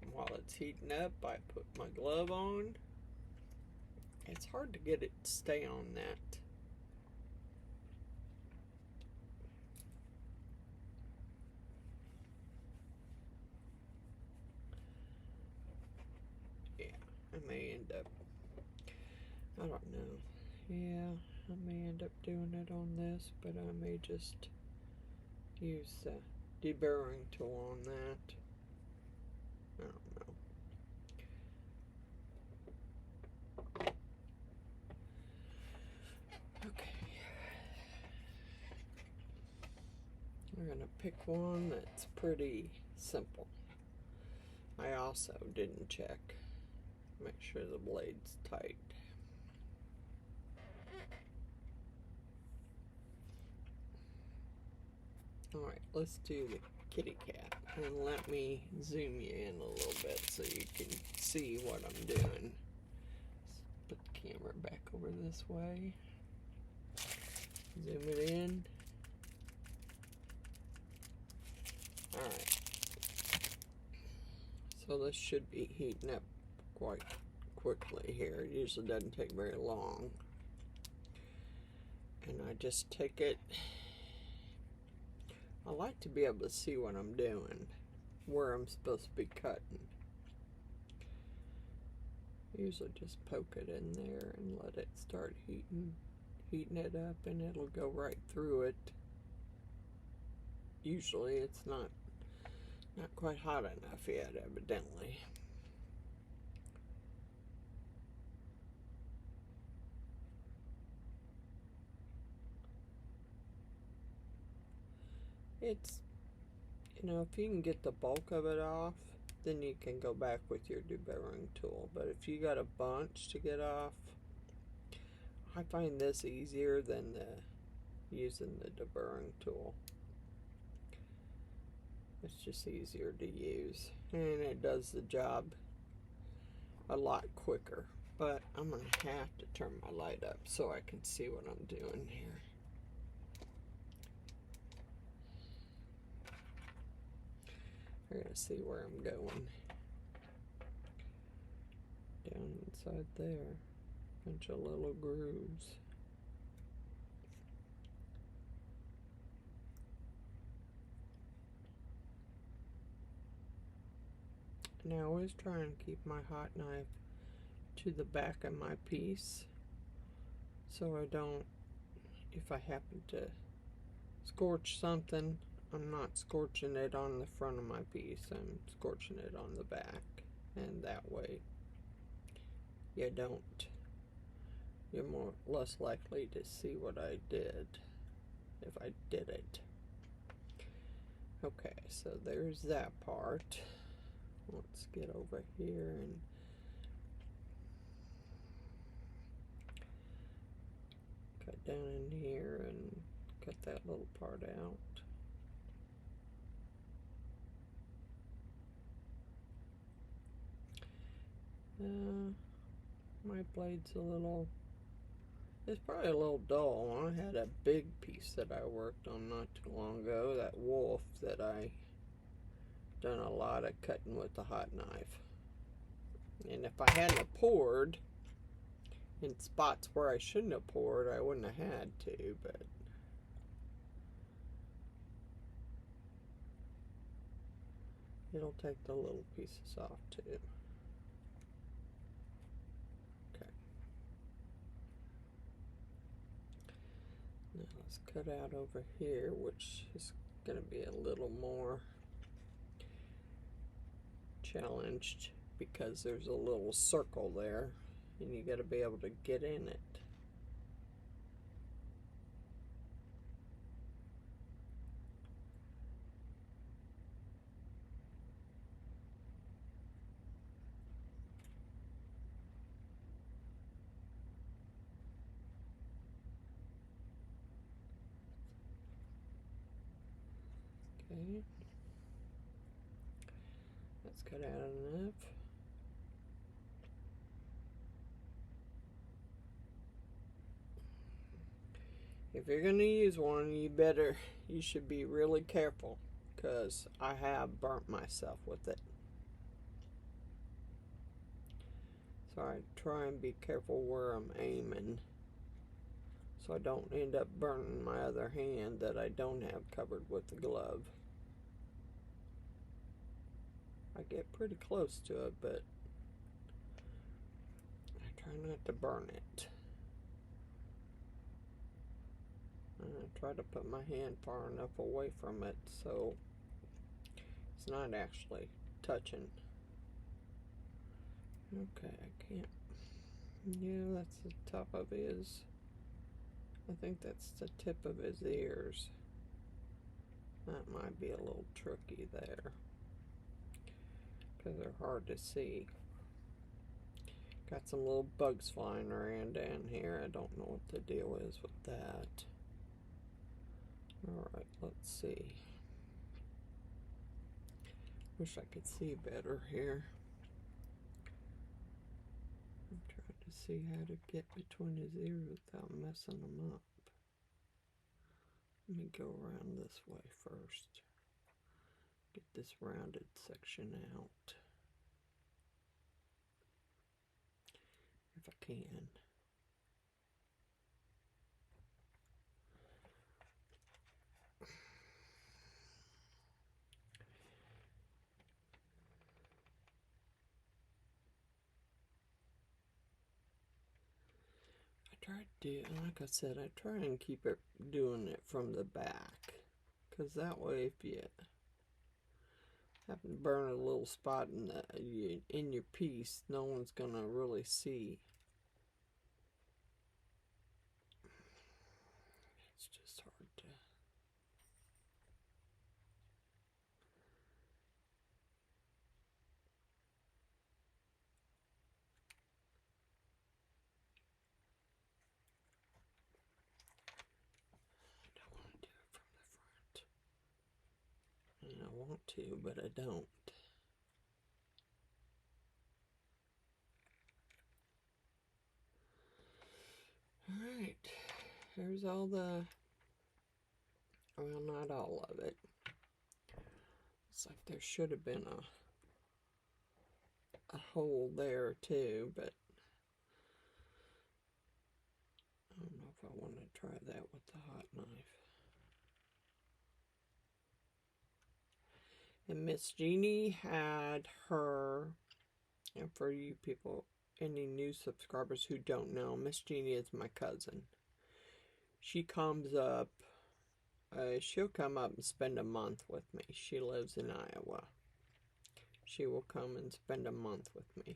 S1: And while it's heating up, I put my glove on. It's hard to get it to stay on that. Yeah, I may end up, I don't know. Yeah, I may end up doing it on this, but I may just use the deburring tool on that. I don't know. Okay. We're going to pick one that's pretty simple. I also didn't check. Make sure the blade's tight. Alright, let's do the kitty cat. And let me zoom you in a little bit so you can see what I'm doing. Let's put the camera back over this way. Zoom it in. Alright. So this should be heating up quite quickly here. It usually doesn't take very long. And I just take it. I like to be able to see what I'm doing, where I'm supposed to be cutting. Usually just poke it in there and let it start heating it up, and it'll go right through it. Usually it's not quite hot enough yet, evidently. It's, you know, if you can get the bulk of it off, then you can go back with your deburring tool. But if you got a bunch to get off, I find this easier than using the deburring tool. It's just easier to use, and it does the job a lot quicker. But I'm going to have to turn my light up so I can see what I'm doing here. We're going to see where I'm going. Down inside there. Bunch of little grooves. And I always try and keep my hot knife to the back of my piece, so I don't, if I happen to scorch something, I'm not scorching it on the front of my piece, I'm scorching it on the back, and that way you're less likely to see what I did if I did it. Okay, so there's that part. Let's get over here and cut down in here and cut that little part out. My blade's it's probably a little dull. I had a big piece that I worked on not too long ago, that wolf that I done a lot of cutting with the hot knife. And if I hadn't poured in spots where I shouldn't have poured, I wouldn't have had to, but it'll take the little pieces off too. Okay. Now let's cut out over here, which is going to be a little more challenged because there's a little circle there and you got to be able to get in it. Okay, let's cut out enough. If you're going to use one, you should be really careful, because I have burnt myself with it. So I try and be careful where I'm aiming, so I don't end up burning my other hand that I don't have covered with the glove. I get pretty close to it, but I try not to burn it. I try to put my hand far enough away from it so it's not actually touching. Okay, I can't. Yeah, that's the top of his. I think that's the tip of his ears. That might be a little tricky there, because they're hard to see. Got some little bugs flying around down here. I don't know what the deal is with that. Alright, let's see. Wish I could see better here. I'm trying to see how to get between his ears without messing them up. Let me go around this way first. Get this rounded section out. If I can. Like I said, I try and keep it doing it from the back, because that way if you happen to burn a little spot in your piece, no one's gonna really see. It's just hard to. I want to, but I don't. Alright, there's all the, well, not all of it. It's like there should have been a hole there too, but I don't know if I want to try that with the hot knife. And Miss Jeannie had her, and for you people, any new subscribers who don't know, Miss Jeannie is my cousin. She comes up, she'll come up and spend a month with me. She lives in Iowa. She will come and spend a month with me.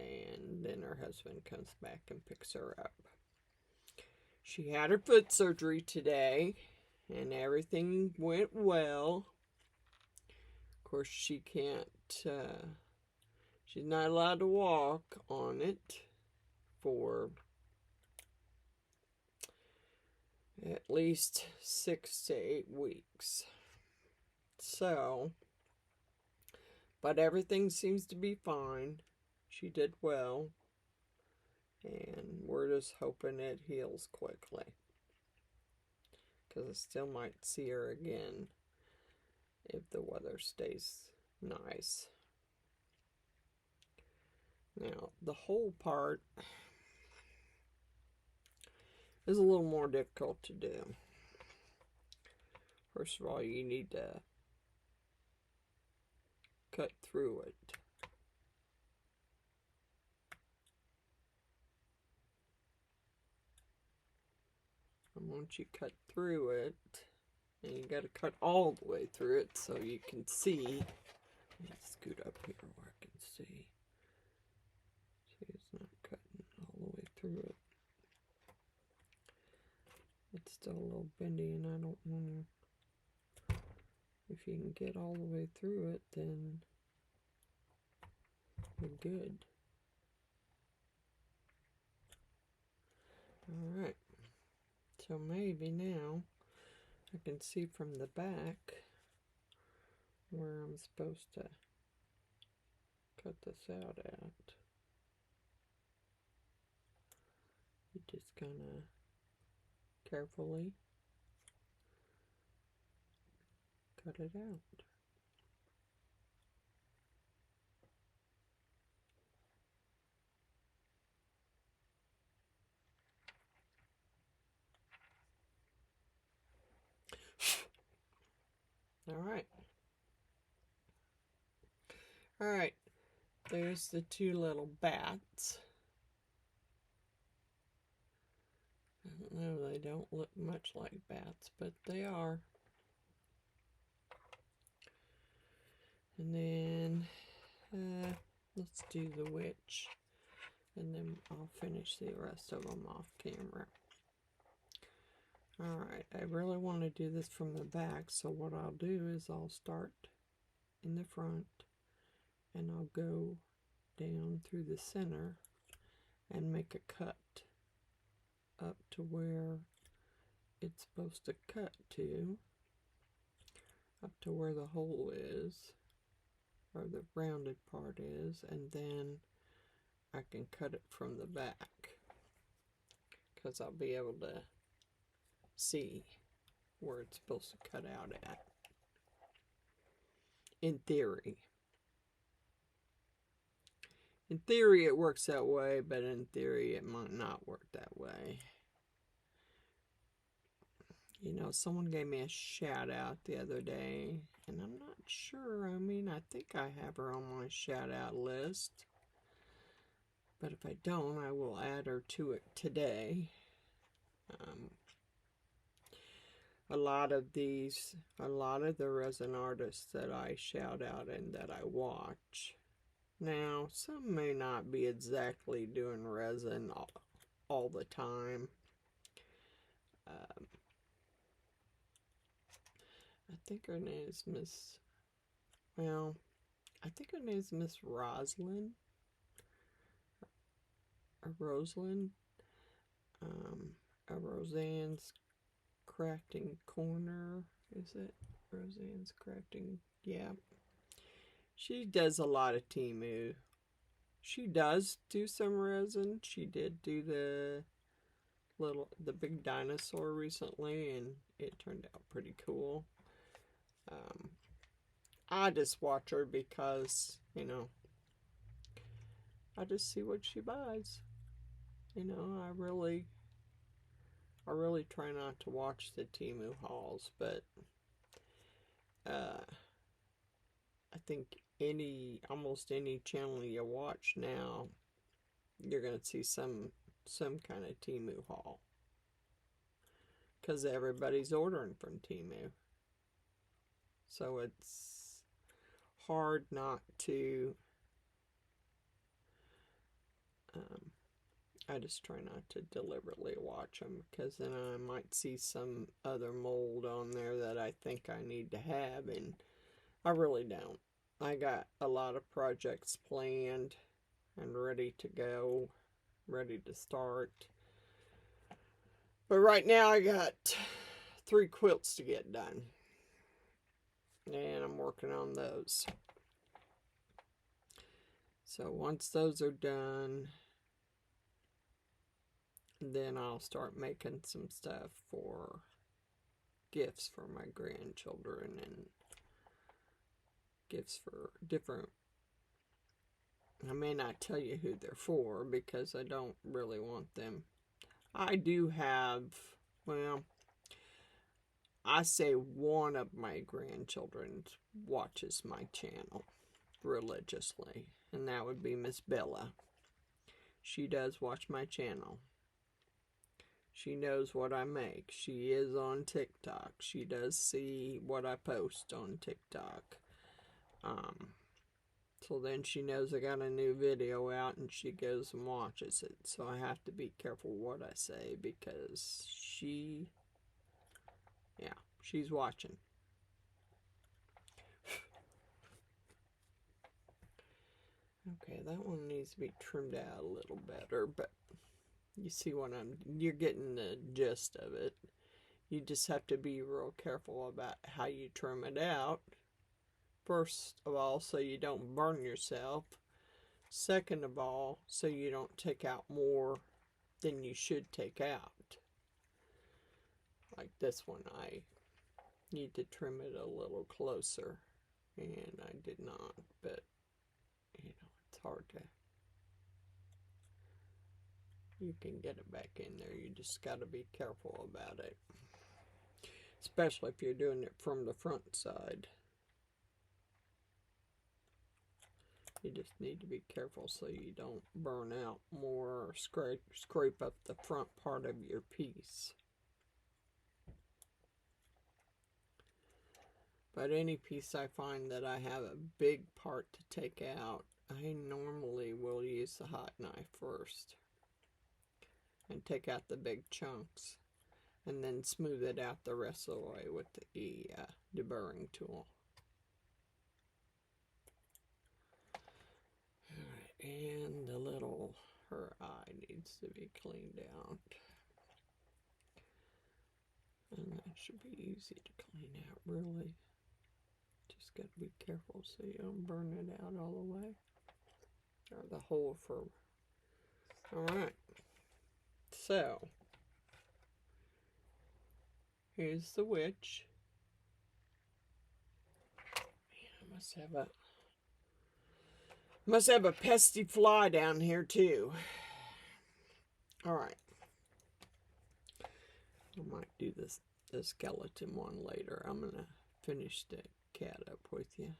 S1: And then her husband comes back and picks her up. She had her foot surgery today, and everything went well. Of course, she can't, she's not allowed to walk on it for at least 6 to 8 weeks. So, but everything seems to be fine. She did well, and we're just hoping it heals quickly, because I still might see her again if the weather stays nice. Now, the whole part is a little more difficult to do. First of all, you need to cut through it. And once you cut through it, and you got to cut all the way through it so you can see. Let me scoot up here where I can see. See, it's not cutting all the way through it. It's still a little bendy, and I don't want to. If you can get all the way through it, then you're good. Alright. So maybe now I can see from the back where I'm supposed to cut this out at. You just gonna carefully cut it out. Alright, there's the two little bats. No, they don't look much like bats, but they are. And then, let's do the witch, and then I'll finish the rest of them off camera. Alright, I really want to do this from the back, so what I'll do is I'll start in the front, and I'll go down through the center and make a cut up to where it's supposed to cut to, up to where the hole is, or the rounded part is, and then I can cut it from the back, because I'll be able to see where it's supposed to cut out at, in theory. In theory it works that way, but in theory it might not work that way. You know, someone gave me a shout out the other day, and I'm not sure. I mean, I think I have her on my shout out list, but if I don't, I will add her to it today. A lot of the resin artists that I shout out and that I watch. Now, some may not be exactly doing resin all the time. I think her name is Miss Roslyn. Or Rosalind. Roseanne's Crafting Corner, is it? Roseanne's Crafting, yeah. She does a lot of Temu. She does do some resin. She did do the big dinosaur recently, and it turned out pretty cool. I just watch her because, you know, I just see what she buys. You know, I really try not to watch the Temu hauls, but I think almost any channel you watch now, you're gonna see some kind of Temu haul, because everybody's ordering from Temu. So it's hard not to. I just try not to deliberately watch them, because then I might see some other mold on there that I think I need to have, and I really don't. I got a lot of projects planned and ready to go, ready to start. But right now I got 3 quilts to get done, and I'm working on those. So once those are done, then I'll start making some stuff for gifts for my grandchildren, and gifts for different. I may not tell you who they're for, because I don't really want them. I do have, well, I say one of my grandchildren watches my channel religiously, and that would be Miss Bella. She does watch my channel. She knows what I make. She is on TikTok. She does see what I post on TikTok. So then she knows I got a new video out, and she goes and watches it. So I have to be careful what I say, because she's watching. Okay, that one needs to be trimmed out a little better, but you see what you're getting the gist of it. You just have to be real careful about how you trim it out. First of all, so you don't burn yourself. Second of all, so you don't take out more than you should take out. Like this one, I need to trim it a little closer, and I did not, but it's hard to. You can get it back in there. You just got to be careful about it, especially if you're doing it from the front side. You just need to be careful so you don't burn out more or scrape up the front part of your piece. But any piece I find that I have a big part to take out, I normally will use the hot knife first and take out the big chunks, and then smooth it out the rest of the way with the deburring tool. And her eye needs to be cleaned out. And that should be easy to clean out, really. Just got to be careful so you don't burn it out all the way. Or the whole for. Alright. So, here's the witch. Man, I must have a pesky fly down here too. Alright. I might do the skeleton one later. I'm gonna finish the cat up with you.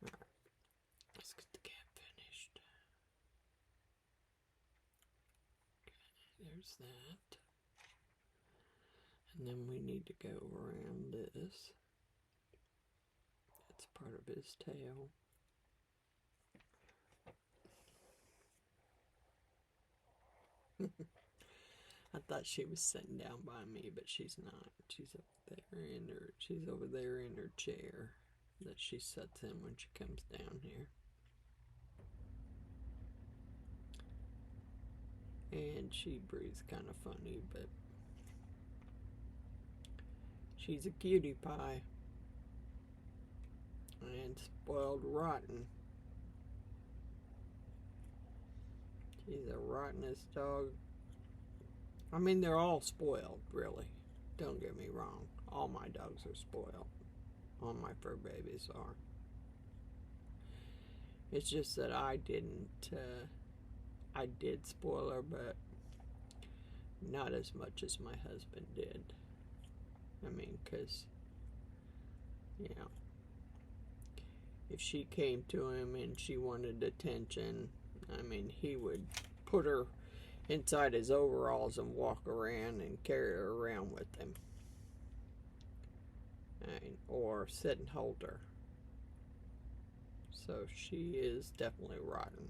S1: Alright. Let's get the cat finished. Okay, there's that. And then we need to go around this. That's part of his tail. I thought she was sitting down by me, but she's not. She's over there in her chair that she sits in when she comes down here. And she breathes kind of funny, but she's a cutie pie. And spoiled rotten. She's the rottenest dog. I mean, they're all spoiled, really. Don't get me wrong. All my dogs are spoiled. All my fur babies are. It's just that I didn't, I did spoil her, but not as much as my husband did. I mean, because, you know, if she came to him and she wanted attention, I mean, he would put her inside his overalls and walk around and carry her around with him. Or sit and hold her. So she is definitely rotten.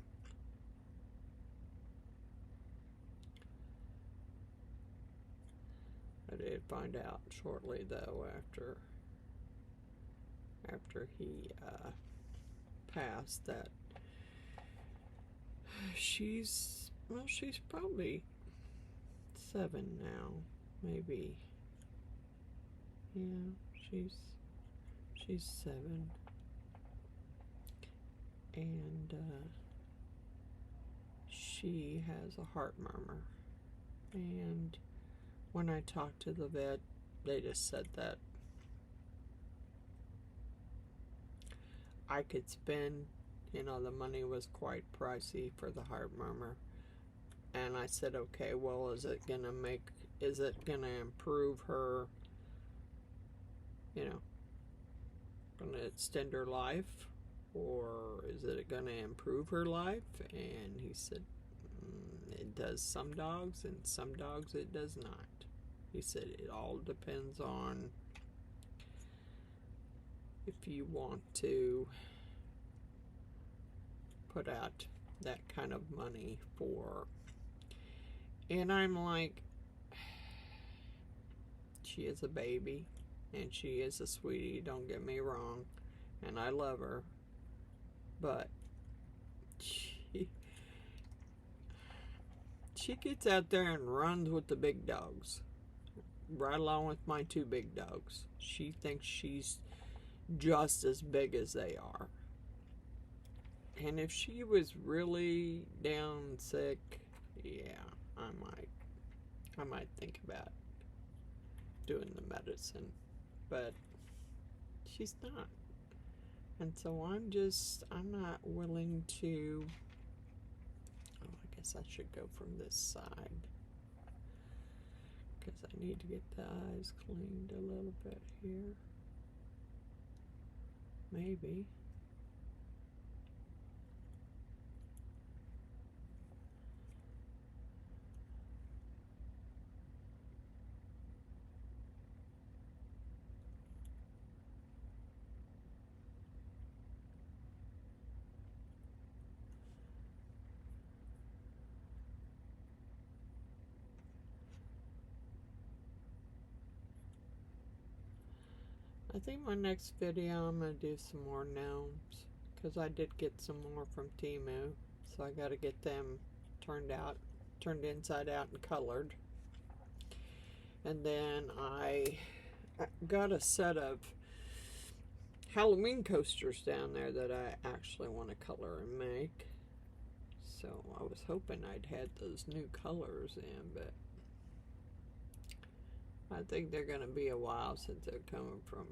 S1: I did find out shortly, though, after he passed, that she's probably 7 now, maybe. Yeah, she's 7, and she has a heart murmur. And when I talked to the vet, they just said that I could spend, you know, the money was quite pricey for the heart murmur. And I said, okay, well, is it gonna improve her, you know, gonna extend her life, or is it gonna improve her life? And he said, it does some dogs, and some dogs it does not. He said it all depends on if you want to put out that kind of money for. And I'm like, she is a baby, and she is a sweetie, don't get me wrong, and I love her, but she gets out there and runs with the big dogs, right along with my 2 big dogs. She thinks she's just as big as they are. And if she was really down sick, yeah, I might think about doing the medicine, but she's not. And so I'm not willing to. Oh, I guess I should go from this side, because I need to get the eyes cleaned a little bit here. Maybe. I think my next video I'm going to do some more gnomes, because I did get some more from Temu, so I got to get them turned inside out and colored. And then I got a set of Halloween coasters down there that I actually want to color and make. So I was hoping I'd had those new colors in, but I think they're going to be a while since they're coming from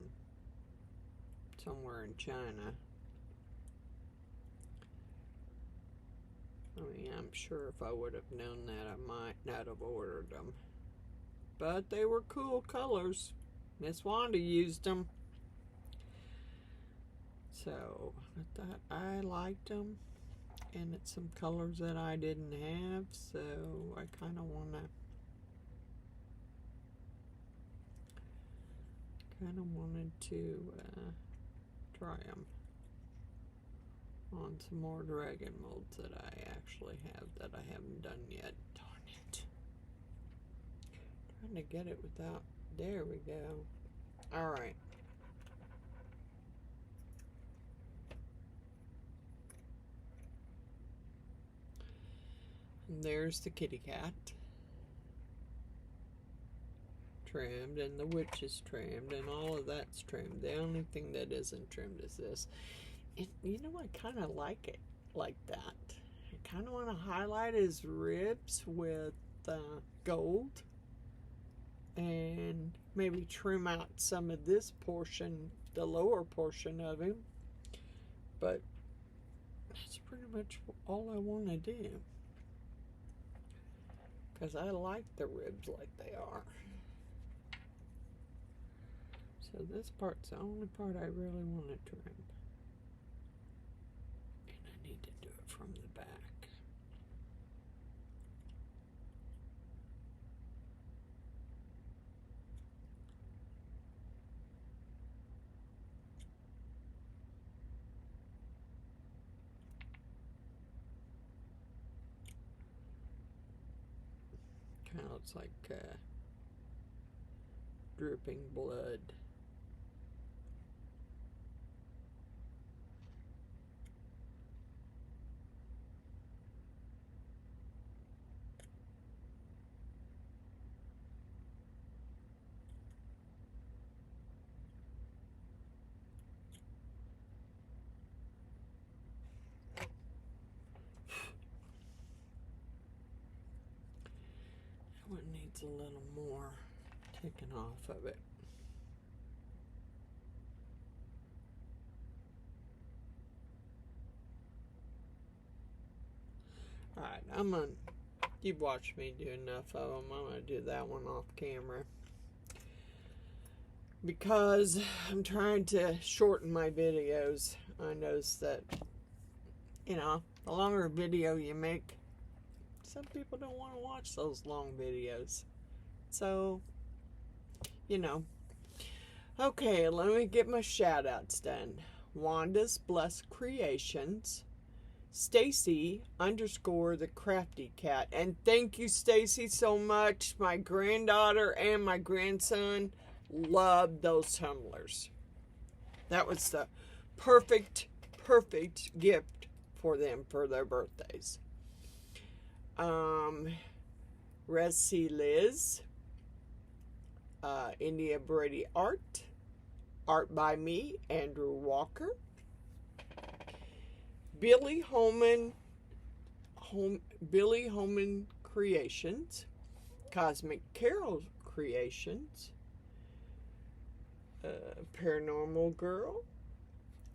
S1: somewhere in China. I mean, I'm sure if I would have known that, I might not have ordered them. But they were cool colors. Miss Wanda used them. So I thought I liked them. And it's some colors that I didn't have. So I kind of wanted to try them on some more dragon molds that I actually have that I haven't done yet. Darn it. Trying to get it without. There we go. Alright. And there's the kitty cat. Trimmed, and the witch is trimmed, and all of that's trimmed. The only thing that isn't trimmed is this. And you know, I kind of like it like that. I kind of want to highlight his ribs with gold, and maybe trim out some of this portion, the lower portion of him. But that's pretty much all I want to do. because I like the ribs like they are. So this part's the only part I really want to trim. And I need to do it from the back. Kind of looks like dripping blood. That one needs a little more taken off of it. Alright, you've watched me do enough of them. I'm going to do that one off camera. Because I'm trying to shorten my videos. I noticed that, you know, the longer video you make, some people don't want to watch those long videos. So, you know. Okay, let me get my shout outs done. Wanda's Blessed Creations. Stacy _ the Crafty Cat. And thank you, Stacy, so much. My granddaughter and my grandson loved those tumblers. That was the perfect gift for them for their birthdays. Resin Liz. India Brady Art. Art by me, Andrew Walker. Billy Holman Creations, Cosmic Carol Creations, Paranormal Girl,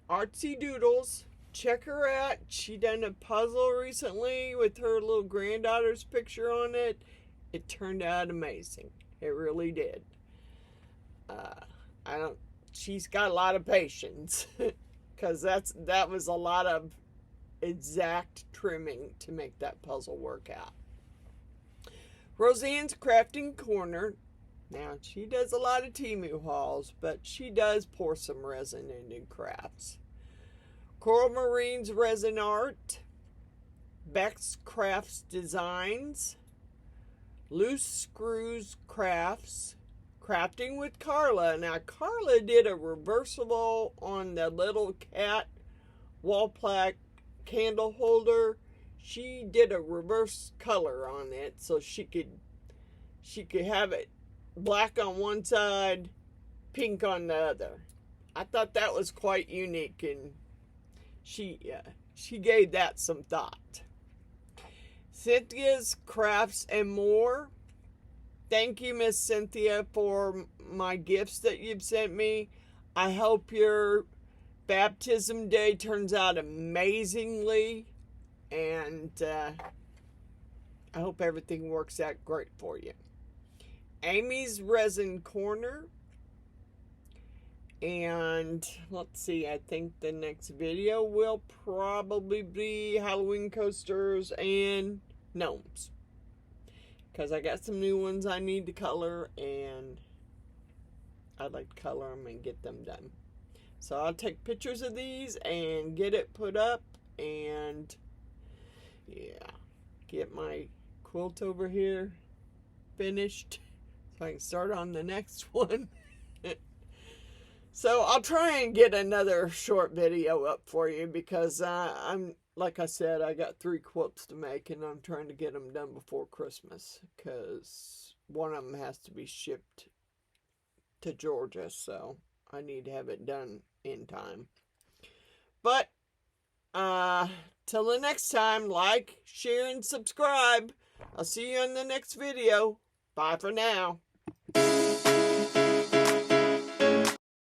S1: Artsy Doodles. Check her out. She done a puzzle recently with her little granddaughter's picture on it. It turned out amazing. It really did. She's got a lot of patience because that was a lot of exact trimming to make that puzzle work out. Roseanne's Crafting Corner. Now, she does a lot of Temu hauls, but she does pour some resin into crafts. Coral Marine's Resin Art. Beck's Crafts Designs. Loose Screws Crafts. Crafting with Carla. Now, Carla did a reversible on the little cat wall plaque candle holder. She did a reverse color on it so she could have it black on one side, pink on the other. I thought that was quite unique, and she gave that some thought. Cynthia's Crafts and More. Thank you, Miss Cynthia, for my gifts that you've sent me. I hope your baptism day turns out amazingly, and I hope everything works out great for you. Amy's Resin Corner. And let's see, I think the next video will probably be Halloween coasters and gnomes, because I got some new ones I need to color, and I'd like to color them and get them done. So I'll take pictures of these and get it put up, and yeah, get my quilt over here finished so I can start on the next one. So I'll try and get another short video up for you, because I'm, like I said, I got 3 quilts to make, and I'm trying to get them done before Christmas, because one of them has to be shipped to Georgia, so I need to have it done in time. But till the next time, like, share, and subscribe. I'll see you in the next video. Bye for now.